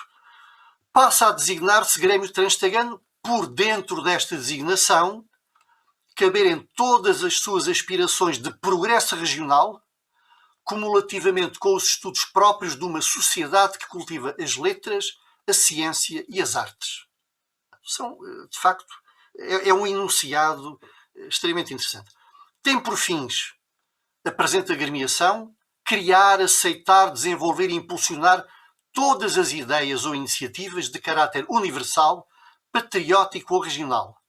S2: Passa a designar-se Grêmio Transtagano. Por dentro desta designação, caberem todas as suas aspirações de progresso regional, cumulativamente com os estudos próprios de uma sociedade que cultiva as letras, a ciência e as artes. São, de facto, é um enunciado extremamente interessante. Tem por fins a presente agremiação criar, aceitar, desenvolver e impulsionar todas as ideias ou iniciativas de caráter universal, patriótico ou regional,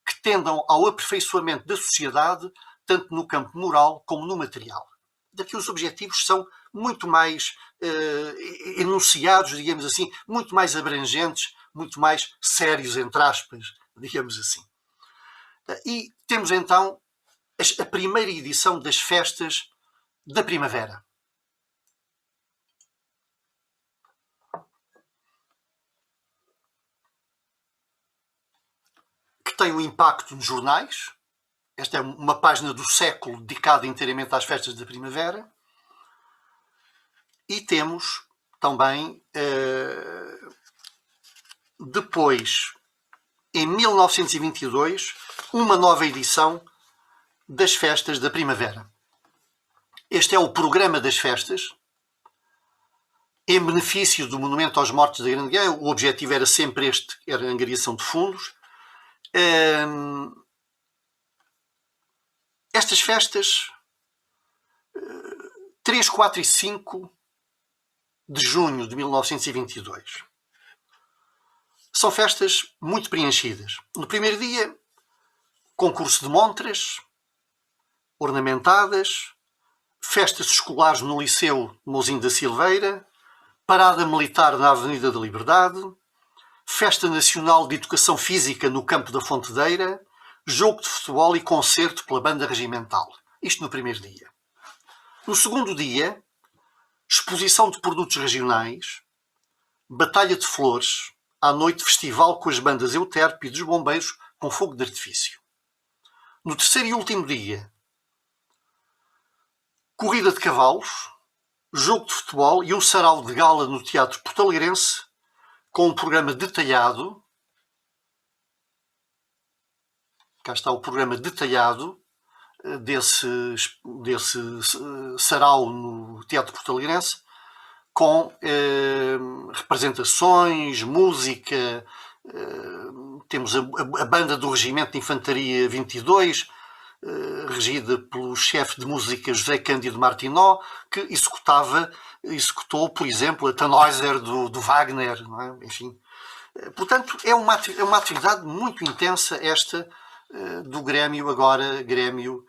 S2: que tendam ao aperfeiçoamento da sociedade, tanto no campo moral como no material. Daqui os objetivos são muito mais enunciados, digamos assim, muito mais abrangentes, muito mais sérios, entre aspas, digamos assim. E temos então a primeira edição das festas da primavera. Que tem um impacto nos jornais. Esta é uma página do século dedicada inteiramente às festas da primavera. E temos também, depois, em 1922, uma nova edição das festas da primavera. Este é o programa das festas, em benefício do Monumento aos Mortos da Grande Guerra. O objetivo era sempre este, era a angariação de fundos. Estas festas, 3, 4 e 5 de junho de 1922, são festas muito preenchidas. No primeiro dia, concurso de montras, ornamentadas, festas escolares no Liceu Mouzinho da Silveira, parada militar na Avenida da Liberdade, festa nacional de educação física no Campo da Fontedeira, jogo de futebol e concerto pela banda regimental. Isto no primeiro dia. No segundo dia, exposição de produtos regionais, batalha de flores, à noite festival com as bandas Euterpe e dos bombeiros com fogo de artifício. No terceiro e último dia, corrida de cavalos, jogo de futebol e um sarau de gala no Teatro Portalegrense com um programa detalhado. Cá está o programa detalhado desse sarau no Teatro Portalegrense, com representações, música. Temos a banda do Regimento de Infantaria 22, regida pelo chefe de música José Cândido Martinó, que executou, por exemplo, a Tannhäuser do Wagner. Não é? Enfim, portanto, é uma atividade muito intensa esta do Grêmio, agora Grêmio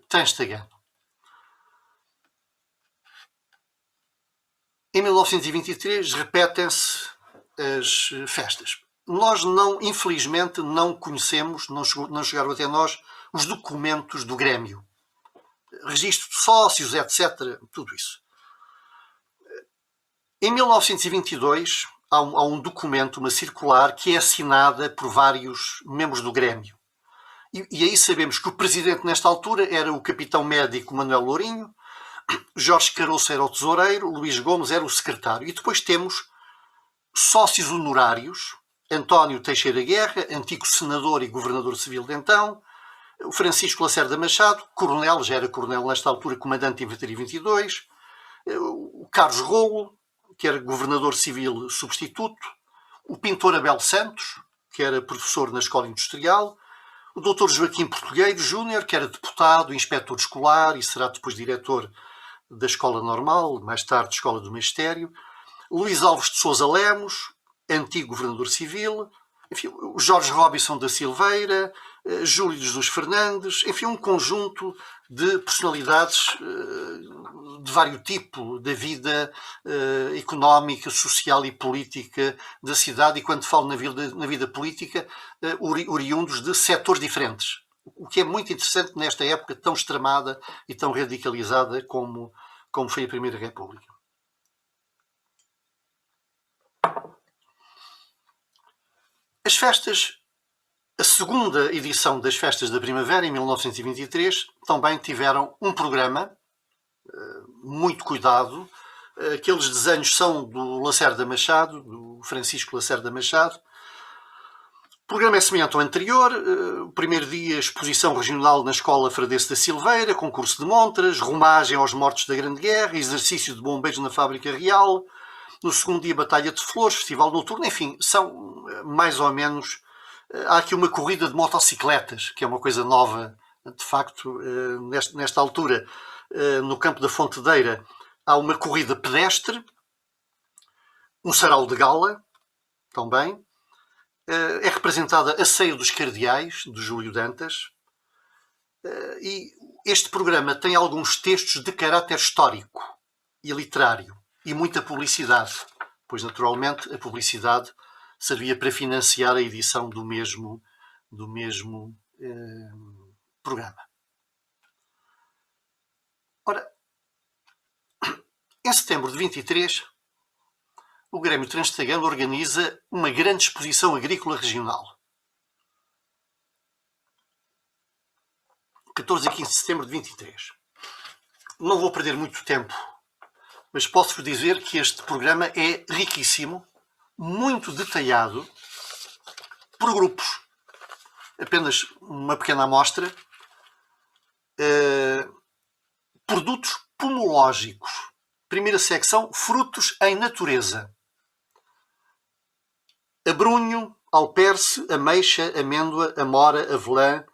S2: Transtagano. Em 1923 repetem-se as festas. Nós infelizmente não conhecemos, não chegaram até nós, os documentos do Grêmio. Registro de sócios, etc. Tudo isso. Em 1922 há um documento, uma circular, que é assinada por vários membros do Grêmio. E aí sabemos que o presidente nesta altura era o capitão médico Manuel Lourinho, Jorge Caroço era o tesoureiro, Luís Gomes era o secretário. E depois temos sócios honorários, António Teixeira Guerra, antigo senador e governador civil de então, o Francisco Lacerda Machado, coronel, já era coronel nesta altura, comandante de Infantaria 22, o Carlos Rolo, que era governador civil substituto, o pintor Abel Santos, que era professor na Escola Industrial, o Dr. Joaquim Portugueiro Júnior, que era deputado, inspetor escolar e será depois diretor da Escola Normal, mais tarde Escola do Magistério, Luís Alves de Sousa Lemos, antigo governador civil, enfim, o Jorge Robinson da Silveira, Júlio Jesus Fernandes, enfim, um conjunto de personalidades de vários tipos da vida económica, social e política da cidade, e quando falo na vida política, oriundos de setores diferentes. O que é muito interessante nesta época tão extremada e tão radicalizada como foi a Primeira República. As festas, a segunda edição das Festas da Primavera, em 1923, também tiveram um programa muito cuidado. Aqueles desenhos são do Lacerda Machado, do Francisco Lacerda Machado. O programa é semelhante ao anterior. O primeiro dia, exposição regional na Escola Fradense da Silveira, concurso de montras, romagem aos mortos da Grande Guerra, exercício de bombeiros na Fábrica Real. No segundo dia, Batalha de Flores, Festival Noturno. Enfim, são mais ou menos... Há aqui uma corrida de motocicletas, que é uma coisa nova. De facto, nesta altura, no campo da Fontedeira, há uma corrida pedestre, um sarau de gala, também. É representada a Ceia dos Cardeais, de Júlio Dantas. E este programa tem alguns textos de caráter histórico e literário e muita publicidade, pois naturalmente a publicidade servia para financiar a edição do mesmo programa. Ora, em setembro de 23, o Grêmio Transtagano organiza uma grande exposição agrícola regional. 14 a 15 de setembro de 23. Não vou perder muito tempo, mas posso-vos dizer que este programa é riquíssimo, muito detalhado, por grupos. Apenas uma pequena amostra. Produtos pomológicos. Primeira secção, frutos em natureza. Abrunho, alperce, ameixa, amêndoa, amora, avelã,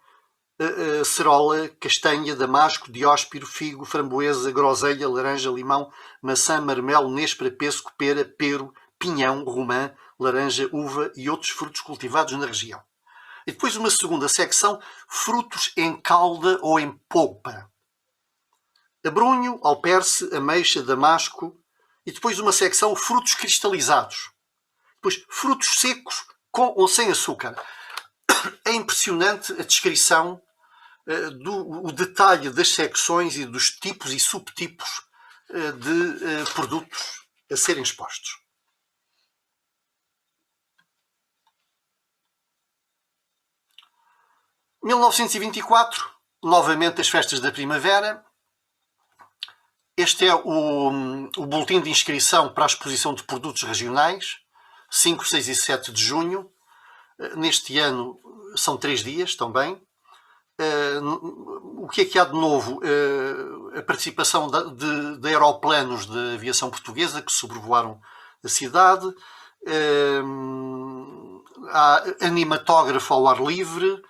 S2: cerola, castanha, damasco, dióspiro, figo, framboesa, groselha, laranja, limão, maçã, marmelo, nêspera, pêssego, pera, pero, pinhão, romã, laranja, uva e outros frutos cultivados na região. E depois uma segunda secção, frutos em calda ou em polpa. Abrunho, alperce, ameixa, damasco. E depois uma secção, frutos cristalizados. Depois, frutos secos com ou sem açúcar. É impressionante a descrição, o detalhe das secções e dos tipos e subtipos de produtos a serem expostos. Em 1924, novamente as festas da primavera. Este é o boletim de inscrição para a exposição de produtos regionais, 5, 6 e 7 de junho. Neste ano são 3 dias também. O que há de novo? A participação de aeroplanos de aviação portuguesa que sobrevoaram a cidade. Há animatógrafo ao ar livre,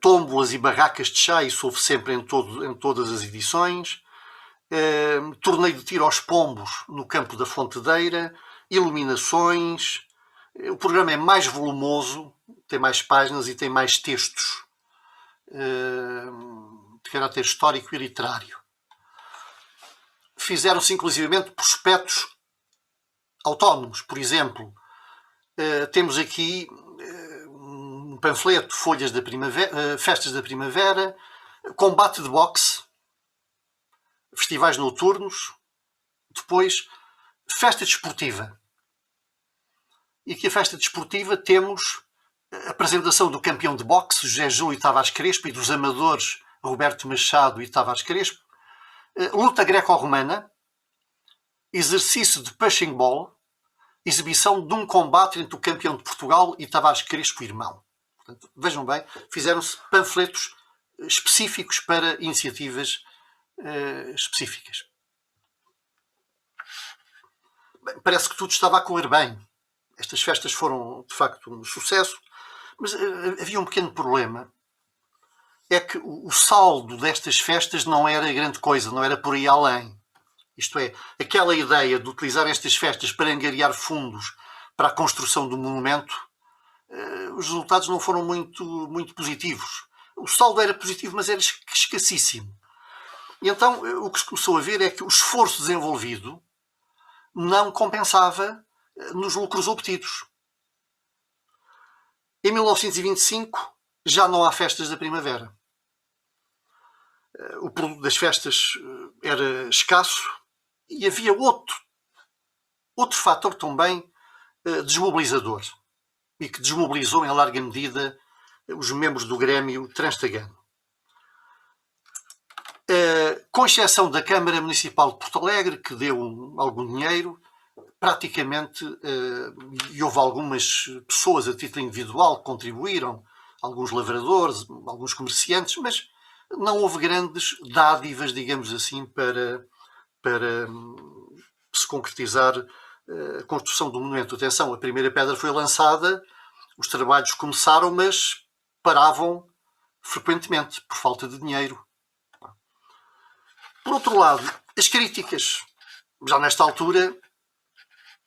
S2: tómbolas e barracas de chá, isso houve sempre em todas as edições. Torneio de tiro aos pombos no campo da Fontedeira, iluminações. O programa é mais volumoso, tem mais páginas e tem mais textos de caráter histórico e literário. Fizeram-se inclusivamente prospectos autónomos. Por exemplo, temos aqui um panfleto, Folhas da Primavera, Festas da Primavera, combate de boxe, festivais noturnos, depois festa desportiva. E aqui a festa desportiva temos a apresentação do campeão de boxe, José Júlio Tavares Crespo, e dos amadores, Roberto Machado e Tavares Crespo. luta greco-romana, exercício de punching ball, exibição de um combate entre o campeão de Portugal e Tavares Crespo irmão. Portanto, vejam bem, fizeram-se panfletos específicos para iniciativas específicas. Bem, parece que tudo estava a correr bem. Estas festas foram, de facto, um sucesso, mas havia um pequeno problema. É que o saldo destas festas não era grande coisa, não era por aí além. Isto é, aquela ideia de utilizar estas festas para angariar fundos para a construção do monumento, os resultados não foram muito positivos. O saldo era positivo, mas era escassíssimo. E então o que se começou a ver é que o esforço desenvolvido não compensava nos lucros obtidos. Em 1925 já não há festas da primavera. O produto das festas era escasso e havia outro fator também desmobilizador e que desmobilizou em larga medida os membros do Grêmio Transtagano. Com exceção da Câmara Municipal de Porto Alegre, que deu algum dinheiro, praticamente, e houve algumas pessoas a título individual que contribuíram, alguns lavradores, alguns comerciantes, mas não houve grandes dádivas, digamos assim, para se concretizar a construção do monumento. Atenção, a primeira pedra foi lançada, os trabalhos começaram, mas paravam frequentemente por falta de dinheiro. Por outro lado, as críticas, já nesta altura,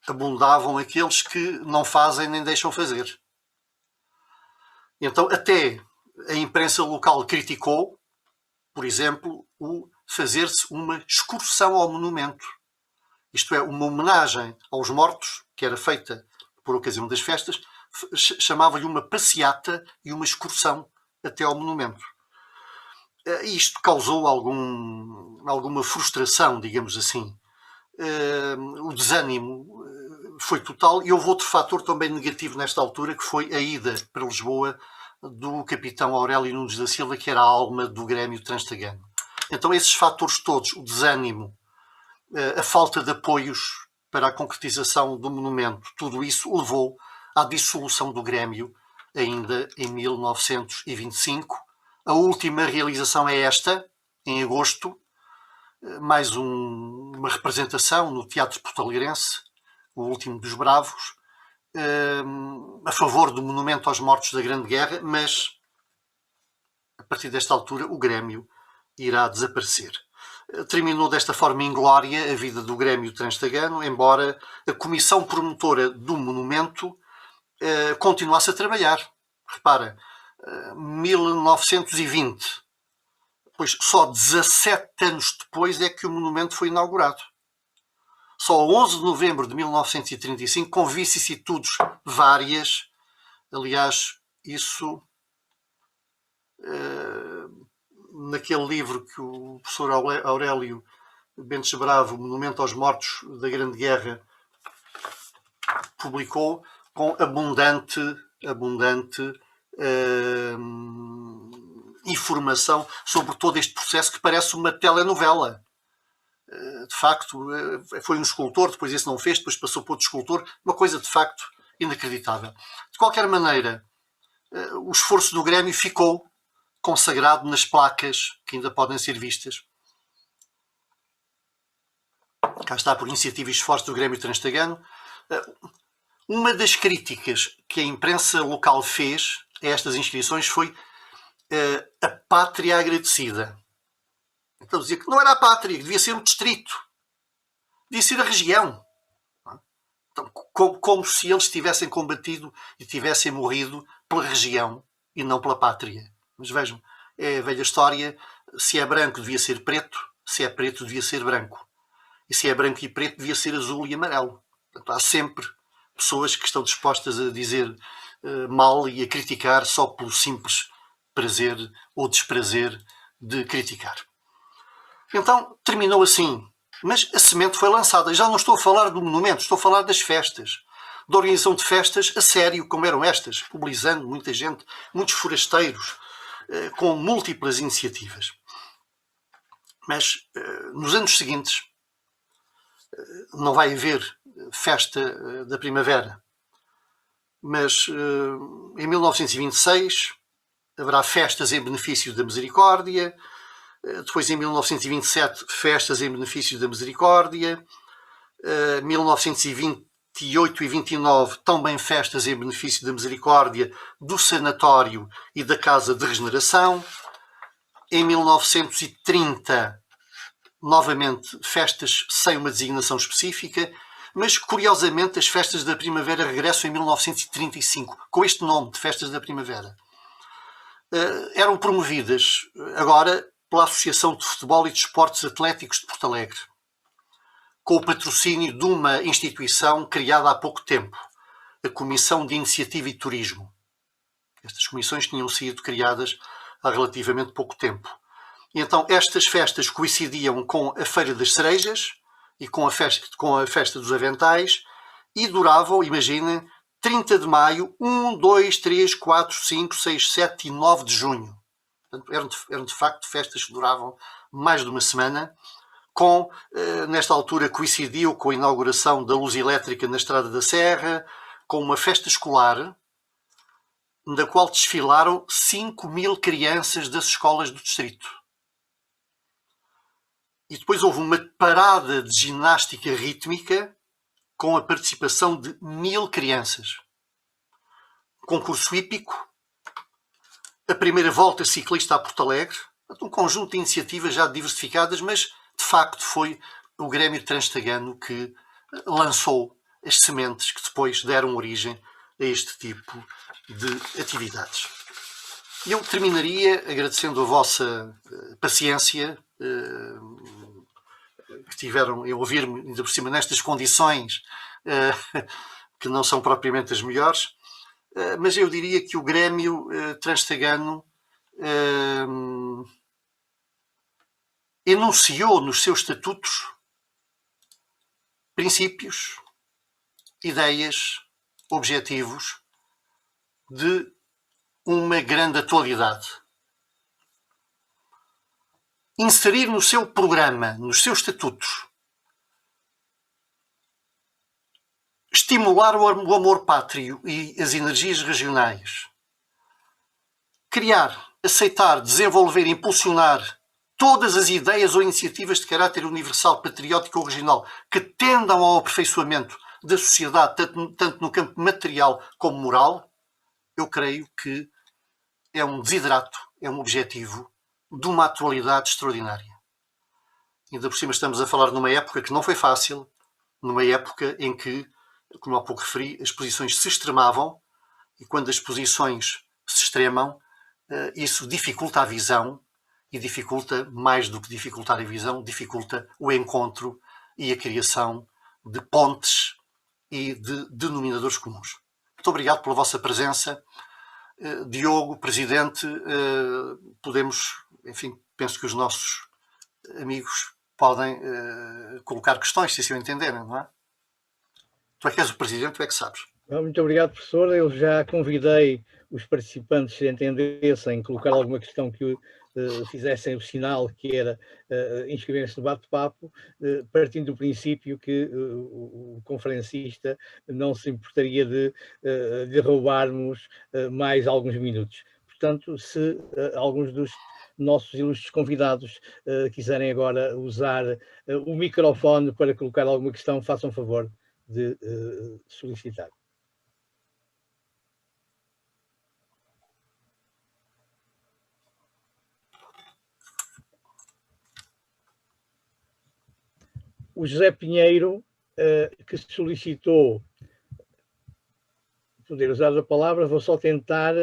S2: abundavam aqueles que não fazem nem deixam fazer. Então, até a imprensa local criticou, por exemplo, o fazer-se uma excursão ao monumento. Isto é, uma homenagem aos mortos, que era feita por ocasião das festas, chamava-lhe uma passeata e uma excursão até ao monumento. Isto causou alguma frustração, digamos assim. O desânimo foi total e houve outro fator também negativo nesta altura, que foi a ida para Lisboa do capitão Aurélio Nunes da Silva, que era a alma do Grêmio Transtagano. Então esses fatores todos, o desânimo, a falta de apoios para a concretização do monumento, tudo isso levou à dissolução do Grêmio ainda em 1925. A última realização é esta, em agosto, mais uma representação no Teatro Portalegrense, o último dos Bravos, a favor do monumento aos mortos da Grande Guerra, mas a partir desta altura o Grêmio irá desaparecer. Terminou desta forma inglória a vida do Grêmio Transtagano, embora a comissão promotora do monumento continuasse a trabalhar. Repara, 1920, pois só 17 anos depois é que o monumento foi inaugurado. Só a 11 de novembro de 1935, com vicissitudes várias. Aliás, isso naquele livro que o professor Aurélio Bentes Bravo, Monumento aos Mortos da Grande Guerra, publicou com abundante informação sobre todo este processo que parece uma telenovela. De facto, foi um escultor, depois esse não fez, depois passou para outro escultor, uma coisa de facto inacreditável. De qualquer maneira, o esforço do Grêmio ficou consagrado nas placas que ainda podem ser vistas. Cá está, por iniciativa e esforço do Grêmio Transtagano. Uma das críticas que a imprensa local fez a estas inscrições foi a pátria agradecida. Então dizia que não era a pátria, que devia ser um distrito. Devia ser a região. Então, como se eles tivessem combatido e tivessem morrido pela região e não pela pátria. Mas vejam, é a velha história. Se é branco devia ser preto, se é preto devia ser branco. E se é branco e preto devia ser azul e amarelo. Portanto, há sempre pessoas que estão dispostas a dizer mal e a criticar só pelo simples prazer ou desprazer de criticar. Então, terminou assim. Mas a semente foi lançada. Já não estou a falar do monumento, estou a falar das festas. Da organização de festas a sério, como eram estas, mobilizando muita gente, muitos forasteiros, com múltiplas iniciativas. Mas nos anos seguintes não vai haver festa da primavera. Mas em 1926 haverá festas em benefício da misericórdia, depois em 1927 festas em benefício da misericórdia, 1928 e 29 também festas em benefício da misericórdia do sanatório e da casa de regeneração. Em 1930 novamente festas sem uma designação específica, mas curiosamente as festas da primavera regressam em 1935 com este nome de festas da primavera. Eram promovidas agora pela Associação de Futebol e de Esportes Atléticos de Porto Alegre, com o patrocínio de uma instituição criada há pouco tempo, a Comissão de Iniciativa e Turismo. Estas comissões tinham sido criadas há relativamente pouco tempo. E então estas festas coincidiam com a Feira das Cerejas e com a festa dos Aventais e duravam, imaginem, 30 de maio, 1, 2, 3, 4, 5, 6, 7 e 9 de junho. Portanto, eram de facto festas que duravam mais de uma semana, nesta altura coincidiu com a inauguração da luz elétrica na Estrada da Serra, com uma festa escolar, da qual desfilaram 5.000 crianças das escolas do distrito. E depois houve uma parada de ginástica rítmica com a participação de 1.000 crianças. Concurso hípico, a primeira volta ciclista a Porto Alegre, um conjunto de iniciativas já diversificadas, mas de facto foi o Grêmio Transtagano que lançou as sementes que depois deram origem a este tipo de atividades. Eu terminaria agradecendo a vossa paciência que tiveram em ouvir-me, ainda por cima, nestas condições que não são propriamente as melhores, mas eu diria que o Grêmio Transtagano enunciou nos seus estatutos princípios, ideias, objetivos de uma grande atualidade. Inserir no seu programa, nos seus estatutos, estimular o amor pátrio e as energias regionais, criar, aceitar, desenvolver e impulsionar todas as ideias ou iniciativas de caráter universal, patriótico ou regional que tendam ao aperfeiçoamento da sociedade, tanto no campo material como moral, eu creio que é um desiderato, é um objetivo de uma atualidade extraordinária. Ainda por cima estamos a falar numa época que não foi fácil, numa época em que, como há pouco referi, as posições se extremavam, e quando as posições se extremam, isso dificulta a visão, e dificulta, mais do que dificultar a visão, dificulta o encontro e a criação de pontes e de denominadores comuns. Muito obrigado pela vossa presença. Diogo, Presidente, podemos, enfim, penso que os nossos amigos podem colocar questões, se assim o entenderem, não é? Tu é que és o Presidente, tu é que sabes.
S1: Muito obrigado, professor. Eu já convidei os participantes, se entendessem, colocar alguma questão que fizessem o sinal, que era inscreverem-se no bate-papo, partindo do princípio que o conferencista não se importaria de roubarmos mais alguns minutos. Portanto, se alguns dos nossos ilustres convidados quiserem agora usar o microfone para colocar alguma questão, façam favor de solicitar. O José Pinheiro, que solicitou poder usar a palavra, vou só tentar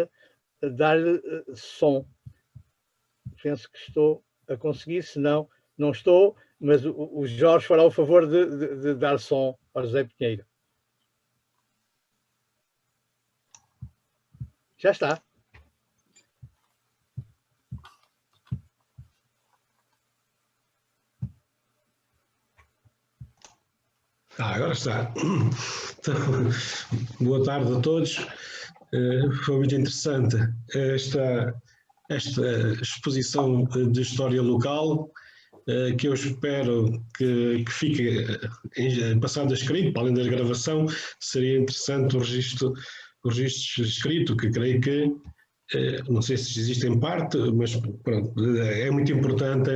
S1: dar-lhe som. Penso que estou a conseguir, se não, não estou, mas o Jorge fará o favor de dar som ao José Pinheiro. Já está.
S3: Agora está. Então, boa tarde a todos. Foi muito interessante esta exposição de história local que eu espero que fique passado a escrito, para além da gravação, seria interessante o registro escrito, que creio que, não sei se existe em parte, mas pronto, é muito importante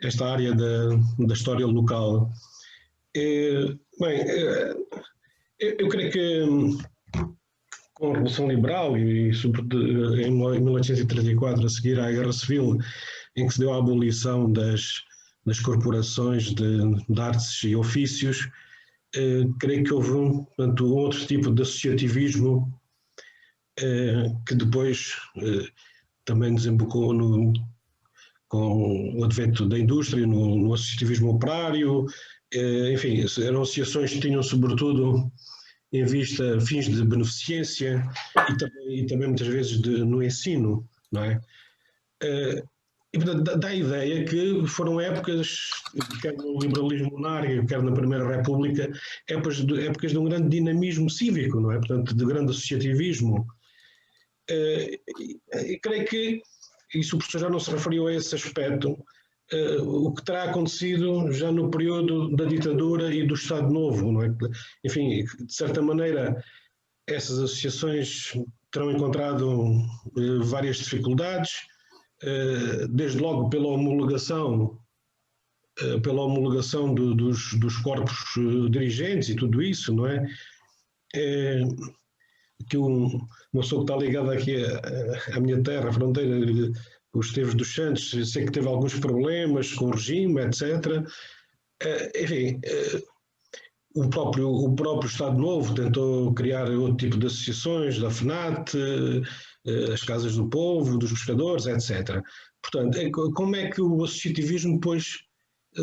S3: esta área da história local. Bem, eu creio que com a Revolução Liberal e sobretudo em 1834, a seguir à Guerra Civil, em que se deu a abolição das corporações de artes e ofícios, creio que houve portanto, um outro tipo de associativismo que depois também desembocou com o advento da indústria, no associativismo operário, enfim, eram associações que tinham sobretudo em vista fins de beneficência e também muitas vezes no ensino, não é? E portanto dá a ideia que foram épocas, quer no liberalismo monárquico, quer na Primeira República, épocas de um grande dinamismo cívico, não é? Portanto, de grande associativismo. E creio que, isso o professor já não se referiu a esse aspecto, o que terá acontecido já no período da ditadura e do Estado Novo, não é? Enfim, de certa maneira, essas associações terão encontrado várias dificuldades, desde logo pela homologação dos corpos dirigentes e tudo isso, não é? Que uma pessoa que está ligada aqui à minha terra, à fronteira, os Esteves dos Santos, sei que teve alguns problemas com o regime, etc. Enfim, o próprio Estado Novo tentou criar outro tipo de associações, da FNAT, as Casas do Povo, dos pescadores, etc. Portanto, como é que o associativismo depois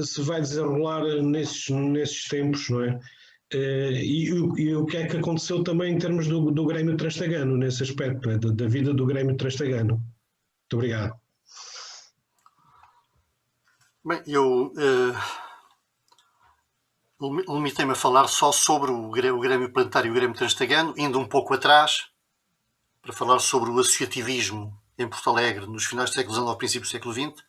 S3: se vai desenrolar nesses tempos, não é? E o que é que aconteceu também em termos do Grêmio Trastagano, nesse aspecto, né? da vida do Grêmio Trastagano. Muito obrigado.
S2: Bem, eu limitei-me a falar só sobre o Grêmio Planetário e o Grêmio Trastagano, indo um pouco atrás, para falar sobre o associativismo em Porto Alegre nos finais do século XIX ao princípio do século XX,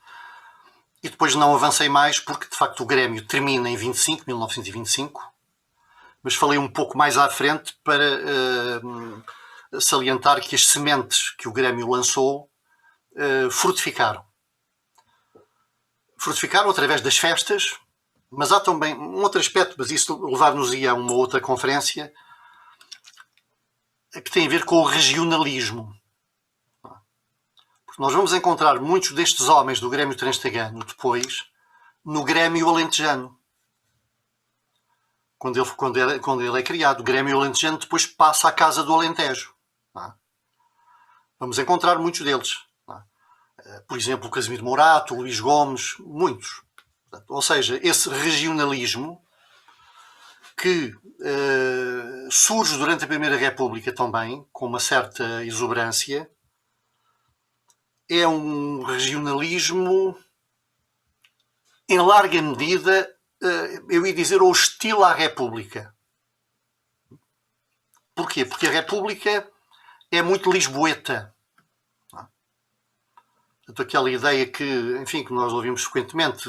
S2: e depois não avancei mais porque, de facto, o Grêmio termina em 1925, mas falei um pouco mais à frente para salientar que as sementes que o Grêmio lançou frutificaram. Frutificaram através das festas, mas há também um outro aspecto, mas isso levar-nos-ia a uma outra conferência, que tem a ver com o regionalismo. Porque nós vamos encontrar muitos destes homens do Grêmio Trastagano depois no Grêmio Alentejano. Quando ele é criado, o Grêmio Alentejano depois passa à Casa do Alentejo. Vamos encontrar muitos deles. Por exemplo, o Casimiro Morato, o Luís Gomes, muitos. Ou seja, esse regionalismo que surge durante a Primeira República também, com uma certa exuberância, é um regionalismo, em larga medida, eu ia dizer, hostil à República. Porquê? Porque a República é muito lisboeta. Portanto, aquela ideia que, enfim, que nós ouvimos frequentemente,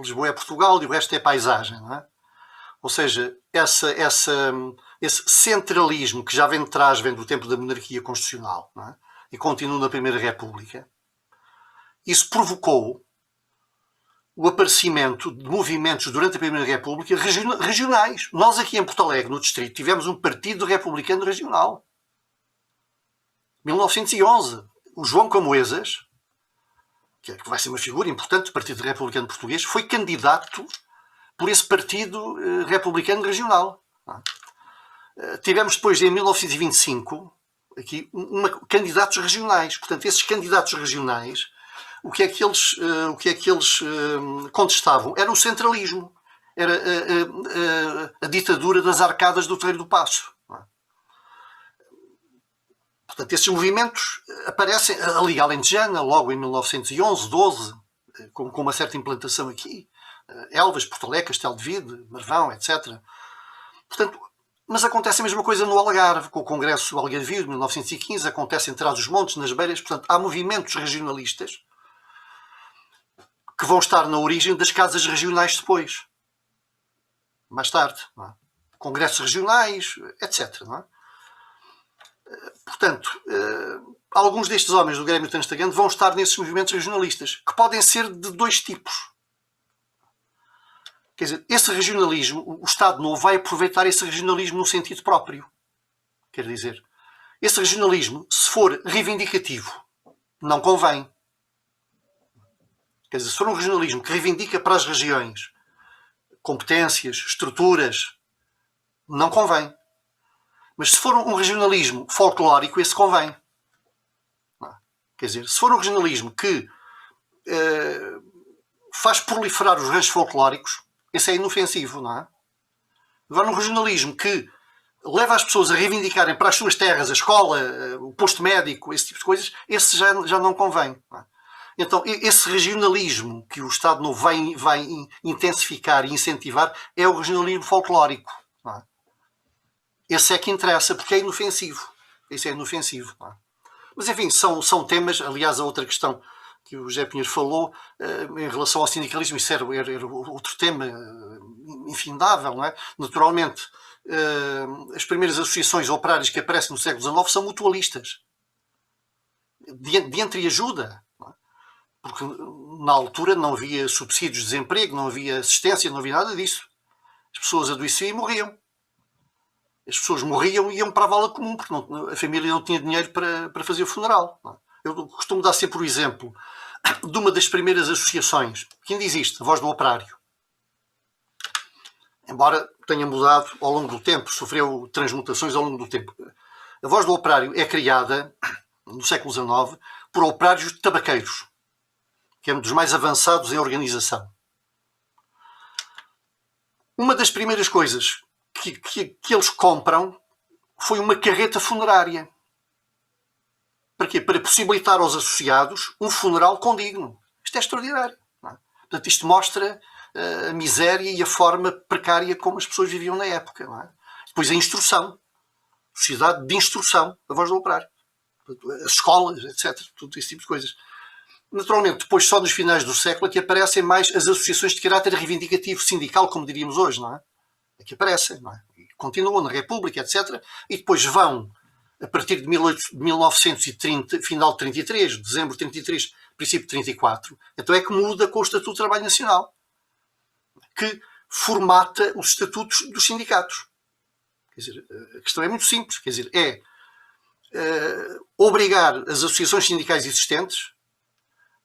S2: Lisboa é Portugal e o resto é paisagem, não é? Ou seja, esse centralismo que já vem de trás, vem do tempo da monarquia constitucional, não é? E continua na Primeira República, isso provocou o aparecimento de movimentos durante a Primeira República regionais. Nós aqui em Porto Alegre, no distrito, tivemos um partido republicano regional. 1911. O João Camoesas, que vai ser uma figura importante do Partido Republicano Português, foi candidato por esse Partido Republicano Regional. Tivemos depois, em 1925, aqui, candidatos regionais. Portanto, esses candidatos regionais, o que é que eles contestavam? Era o centralismo. Era a ditadura das arcadas do Terreiro do Paço. Portanto, esses movimentos aparecem, a Liga Alentejana, logo em 1911, 12, com uma certa implantação aqui, Elvas, Porto Alegre, Castelo de Vide, Marvão, etc. Portanto, mas acontece a mesma coisa no Algarve, com o Congresso Algarvio de 1915, acontece em Trás-os-Montes, nas Beiras. Portanto, há movimentos regionalistas que vão estar na origem das casas regionais depois, mais tarde, não é? Congressos regionais, etc. Não é? Portanto, alguns destes homens do Grêmio Transtagante vão estar nesses movimentos regionalistas, que podem ser de dois tipos. Quer dizer, esse regionalismo, o Estado Novo vai aproveitar esse regionalismo no sentido próprio. Quer dizer, esse regionalismo, se for reivindicativo, não convém. Quer dizer, se for um regionalismo que reivindica para as regiões competências, estruturas, não convém. Mas se for um regionalismo folclórico, esse convém. Não. Quer dizer, se for um regionalismo que faz proliferar os ranchos folclóricos, esse é inofensivo, não é? Agora, um regionalismo que leva as pessoas a reivindicarem para as suas terras a escola, o posto médico, esse tipo de coisas, esse já não convém. Não é? Então, esse regionalismo que o Estado Novo vai intensificar e incentivar é o regionalismo folclórico. Não é? Esse é que interessa, porque é inofensivo. Esse é inofensivo. Não é? Mas, enfim, são temas. Aliás, a outra questão que o José Pinheiro falou, em relação ao sindicalismo, isso era outro tema infindável, não é? Naturalmente, as primeiras associações operárias que aparecem no século XIX são mutualistas. De entreajuda. Não é? Porque na altura não havia subsídios de desemprego, não havia assistência, não havia nada disso. As pessoas adoeciam e morriam. As pessoas morriam e iam para a vala comum, porque a família não tinha dinheiro para fazer o funeral. Não é? Eu costumo dar sempre o exemplo de uma das primeiras associações, que ainda existe, a Voz do Operário. Embora tenha mudado ao longo do tempo, sofreu transmutações ao longo do tempo. A Voz do Operário é criada, no século XIX, por operários tabaqueiros, que eram dos mais avançados em organização. Uma das primeiras coisas que eles compram foi uma carreta funerária. Para quê? Para possibilitar aos associados um funeral condigno. Isto é extraordinário. Não é? Portanto, isto mostra a miséria e a forma precária como as pessoas viviam na época. Não é? Depois a instrução. Sociedade de instrução, a Voz do Operário. As escolas, etc. Tudo esse tipo de coisas. Naturalmente, depois só nos finais do século é que aparecem mais as associações de caráter reivindicativo, sindical, como diríamos hoje, não é? É que aparecem, não é? E continuam na República, etc. E depois vão, a partir de 1930, final de 33, dezembro de 33, princípio de 34, então é que muda com o Estatuto do Trabalho Nacional, que formata os estatutos dos sindicatos. Quer dizer, a questão é muito simples, quer dizer, é obrigar as associações sindicais existentes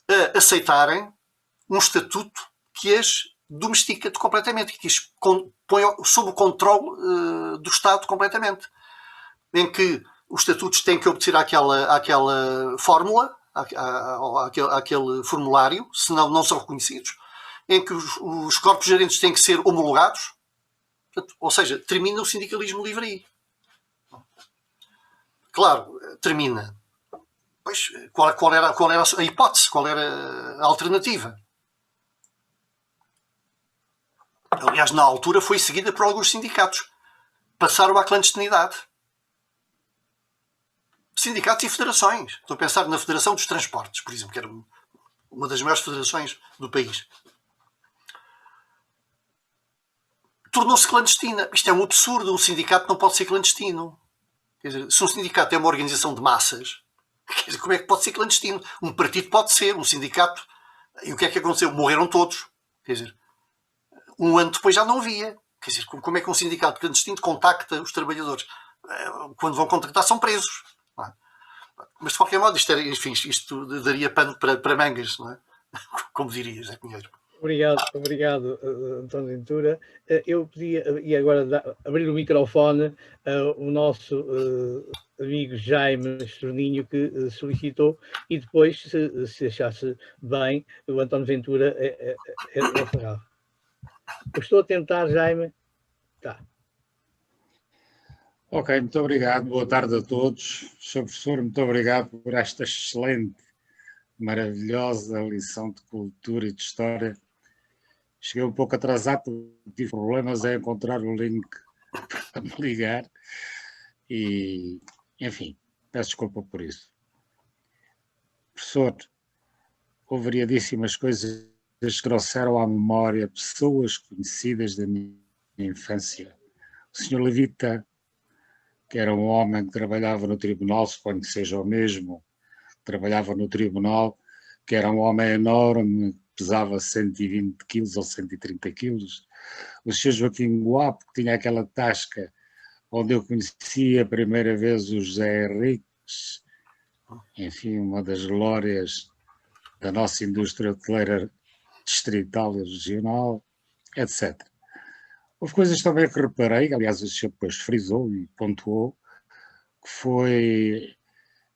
S2: a aceitarem um estatuto que as domestica completamente, que as põe sob o controle do Estado completamente, em que os estatutos têm que obedecer àquela fórmula, àquele formulário, senão não são reconhecidos, em que os corpos gerentes têm que ser homologados, portanto, ou seja, termina o sindicalismo livre aí. Claro, termina. Pois, qual era a hipótese? Qual era a alternativa? Aliás, na altura foi seguida por alguns sindicatos. Passaram à clandestinidade. Sindicatos e federações. Estou a pensar na Federação dos Transportes, por exemplo, que era uma das maiores federações do país. Tornou-se clandestina. Isto é um absurdo. Um sindicato não pode ser clandestino. Quer dizer, se um sindicato é uma organização de massas, quer dizer, como é que pode ser clandestino? Um partido pode ser, um sindicato. E o que é que aconteceu? Morreram todos. Quer dizer, um ano depois já não havia. Quer dizer, como é que um sindicato clandestino contacta os trabalhadores? Quando vão contactar são presos. Não é? Mas de qualquer modo, isto daria pano para mangas, não é? Como dirias, Zé Pinheiro.
S1: Obrigado, António Ventura. Eu podia, e agora abrir o microfone o nosso amigo Jaime Estorninho, que solicitou, e depois, se achasse bem, o António Ventura é ferrado. Eu estou a tentar, Jaime. Tá.
S4: Ok, muito obrigado. Boa tarde a todos. Sr. Professor, muito obrigado por esta excelente, maravilhosa lição de cultura e de história. Cheguei um pouco atrasado porque tive problemas a encontrar o link para me ligar e, enfim, peço desculpa por isso. Professor, houve variadíssimas coisas que trouxeram à memória pessoas conhecidas da minha infância. O Sr. Levita, que era um homem que trabalhava no tribunal, suponho que seja o mesmo, trabalhava no tribunal, que era um homem enorme, pesava 120 quilos ou 130 quilos. O Sr. Joaquim Guapo, que tinha aquela tasca onde eu conheci a primeira vez o José Henriques, enfim, uma das glórias da nossa indústria hoteleira distrital e regional, etc. Houve coisas também que reparei, aliás o senhor depois frisou e pontuou, que foi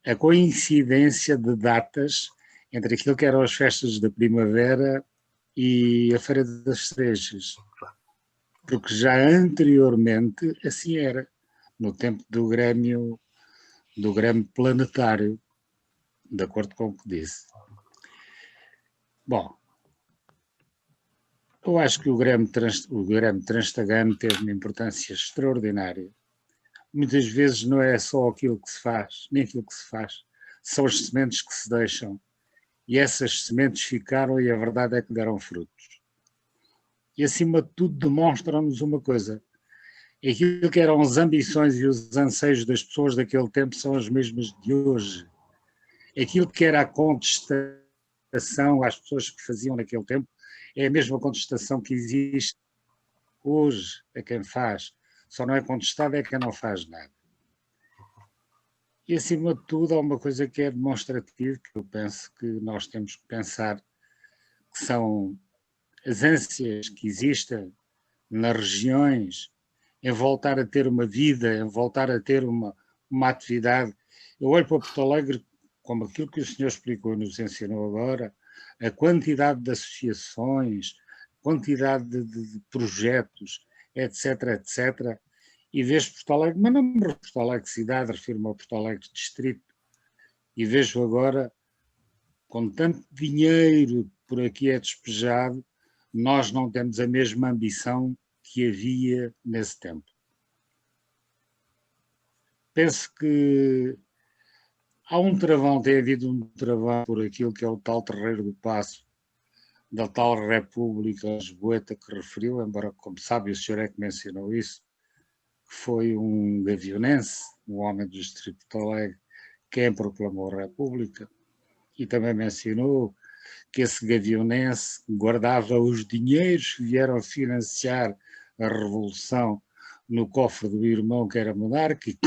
S4: a coincidência de datas entre aquilo que eram as festas da primavera e a Feira das Cerejas. Porque já anteriormente assim era, no tempo do Grêmio Planetário, de acordo com o que disse. Bom, eu acho que o Grêmio Transtagano teve uma importância extraordinária. Muitas vezes não é só aquilo que se faz, nem aquilo que se faz, são as sementes que se deixam. E essas sementes ficaram e a verdade é que deram frutos. E acima de tudo demonstram-nos uma coisa: aquilo que eram as ambições e os anseios das pessoas daquele tempo são as mesmas de hoje. Aquilo que era a contestação às pessoas que faziam naquele tempo é a mesma contestação que existe hoje a quem faz. Só não é contestado é quem não faz nada. E acima de tudo há uma coisa que é demonstrativa, que eu penso que nós temos que pensar, que são as ânsias que existem nas regiões em voltar a ter uma vida, em voltar a ter uma atividade. Eu olho para Porto Alegre como aquilo que o senhor explicou e nos ensinou agora, a quantidade de associações, quantidade de projetos, etc., etc., e vejo Porto Alegre, mas não me refiro a Porto Alegre cidade, refiro-me ao Porto Alegre distrito, e vejo agora, com tanto dinheiro por aqui é despejado, nós não temos a mesma ambição que havia nesse tempo. Penso que há um travão, tem havido um travão por aquilo que é o tal Terreiro do Paço, da tal República Lisboeta que referiu, embora, como sabe, o senhor é que mencionou isso, que foi um gavionense, um homem do distrito de Porto Alegre, quem proclamou a República, e também mencionou que esse gavionense guardava os dinheiros que vieram financiar a Revolução no cofre do irmão que era monárquico.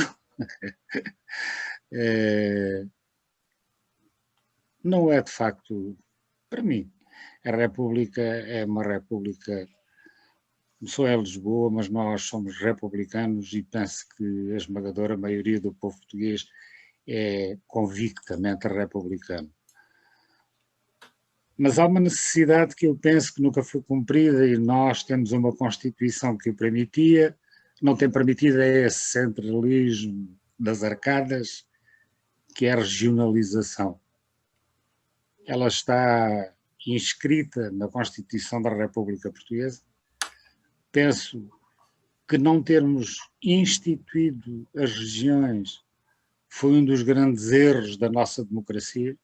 S4: Não é de facto, para mim, a República é uma República, sou em Lisboa, mas nós somos republicanos e penso que a esmagadora maioria do povo português é convictamente republicano. Mas há uma necessidade que eu penso que nunca foi cumprida e nós temos uma Constituição que o permitia, não tem permitido é esse centralismo das arcadas, que é a regionalização. Ela está inscrita na Constituição da República Portuguesa. Penso que não termos instituído as regiões foi um dos grandes erros da nossa democracia,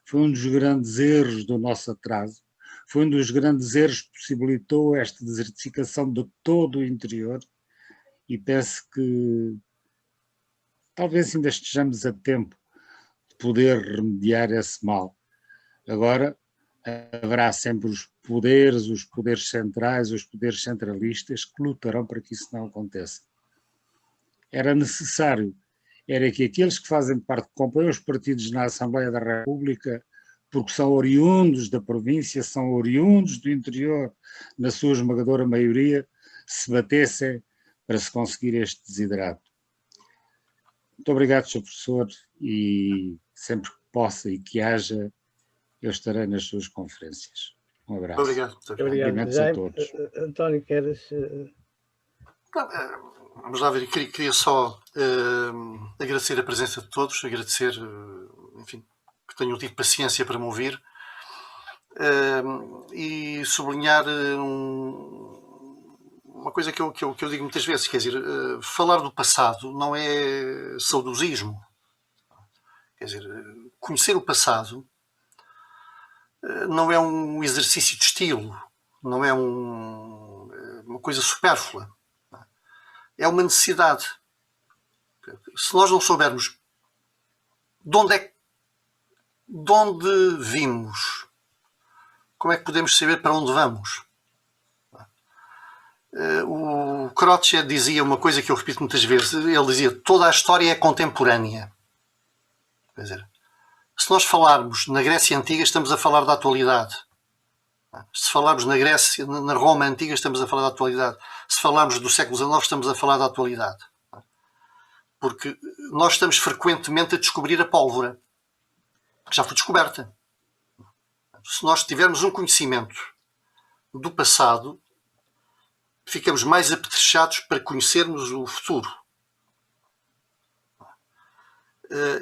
S4: foi um dos grandes erros do nosso atraso, foi um dos grandes erros que possibilitou esta desertificação de todo o interior, e penso que talvez ainda estejamos a tempo de poder remediar esse mal. Agora, haverá sempre os poderes centrais, os poderes centralistas que lutarão para que isso não aconteça. Era necessário, era que aqueles que fazem parte, que compõem os partidos na Assembleia da República, porque são oriundos da província, são oriundos do interior, na sua esmagadora maioria, se batessem para se conseguir este desidrato. Muito obrigado, Sr. Professor, e sempre que possa e que haja, eu estarei nas suas conferências. Um abraço.
S2: Obrigado.
S1: Obrigado. Já, a todos. António, queres...
S2: Vamos lá ver, queria só agradecer a presença de todos, agradecer, enfim, que tenham tido paciência para me ouvir, e sublinhar uma coisa que eu digo muitas vezes, quer dizer, falar do passado não é saudosismo. Quer dizer, conhecer o passado não é um exercício de estilo, não é uma coisa supérflua. É uma necessidade. Se nós não soubermos de onde vimos, como é que podemos saber para onde vamos? O Croce dizia uma coisa que eu repito muitas vezes. Ele dizia: toda a história é contemporânea. Quer dizer, se nós falarmos na Grécia Antiga, estamos a falar da atualidade. Se falarmos na Roma Antiga, estamos a falar da atualidade. Se falarmos do século XIX, estamos a falar da atualidade. Porque nós estamos frequentemente a descobrir a pólvora, que já foi descoberta. Se nós tivermos um conhecimento do passado, ficamos mais apetrechados para conhecermos o futuro.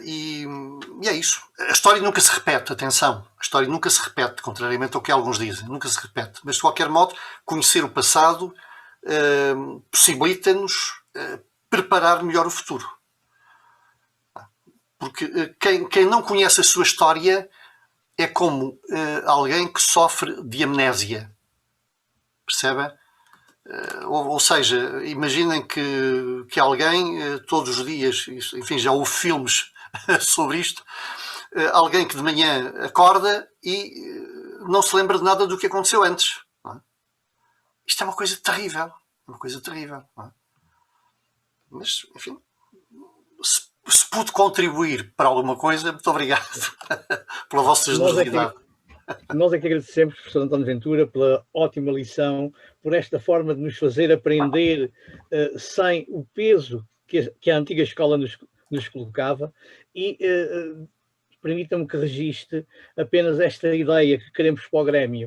S2: E é isso. A história nunca se repete, atenção. A história nunca se repete, contrariamente ao que alguns dizem. Nunca se repete. Mas, de qualquer modo, conhecer o passado possibilita-nos preparar melhor o futuro. Porque quem não conhece a sua história é como alguém que sofre de amnésia. Percebem? Ou seja, imaginem que alguém, todos os dias, enfim, já houve filmes sobre isto, alguém que de manhã acorda e não se lembra de nada do que aconteceu antes. Não é? Isto é uma coisa terrível. Uma coisa terrível. Não é? Mas, enfim, se pude contribuir para alguma coisa, muito obrigado pela vossa generosidade.
S1: Nós é que agradecemos, professor António Ventura, pela ótima lição, por esta forma de nos fazer aprender sem o peso que a antiga escola nos colocava, e permitam-me que registre apenas esta ideia que queremos para o Grêmio.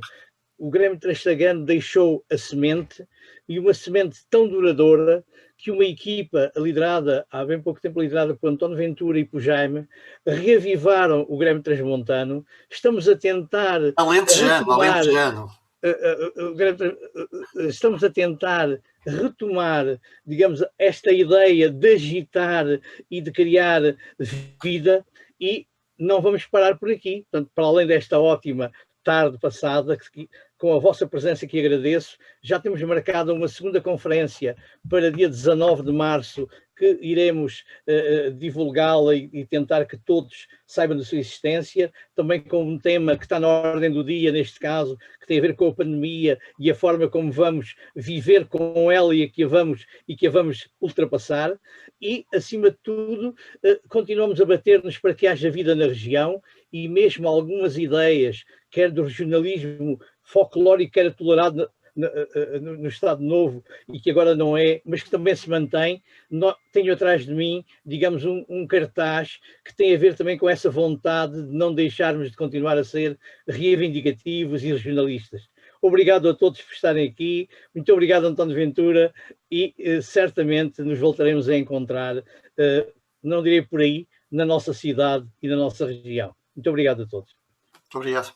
S1: O Grêmio Trastagano deixou a semente, e uma semente tão duradoura que uma equipa liderada, há bem pouco tempo liderada por António Ventura e por Jaime, reavivaram o Grêmio Transmontano. Estamos a tentar...
S2: Alentejano.
S1: Estamos a tentar retomar, digamos, esta ideia de agitar e de criar vida, e não vamos parar por aqui. Portanto, para além desta ótima tarde passada, com a vossa presença que agradeço, já temos marcado uma segunda conferência para dia 19 de março, que iremos divulgá-la e tentar que todos saibam da sua existência, também com um tema que está na ordem do dia, neste caso, que tem a ver com a pandemia e a forma como vamos viver com ela e que a vamos ultrapassar, e, acima de tudo, continuamos a bater-nos para que haja vida na região, e mesmo algumas ideias, quer do regionalismo folclórico, que era tolerado no Estado Novo e que agora não é, mas que também se mantém. Tenho atrás de mim, digamos, um cartaz que tem a ver também com essa vontade de não deixarmos de continuar a ser reivindicativos e regionalistas. Obrigado a todos por estarem aqui, muito obrigado, António Ventura, e certamente nos voltaremos a encontrar, não direi por aí, na nossa cidade e na nossa região. Muito obrigado a todos.
S2: Muito obrigado.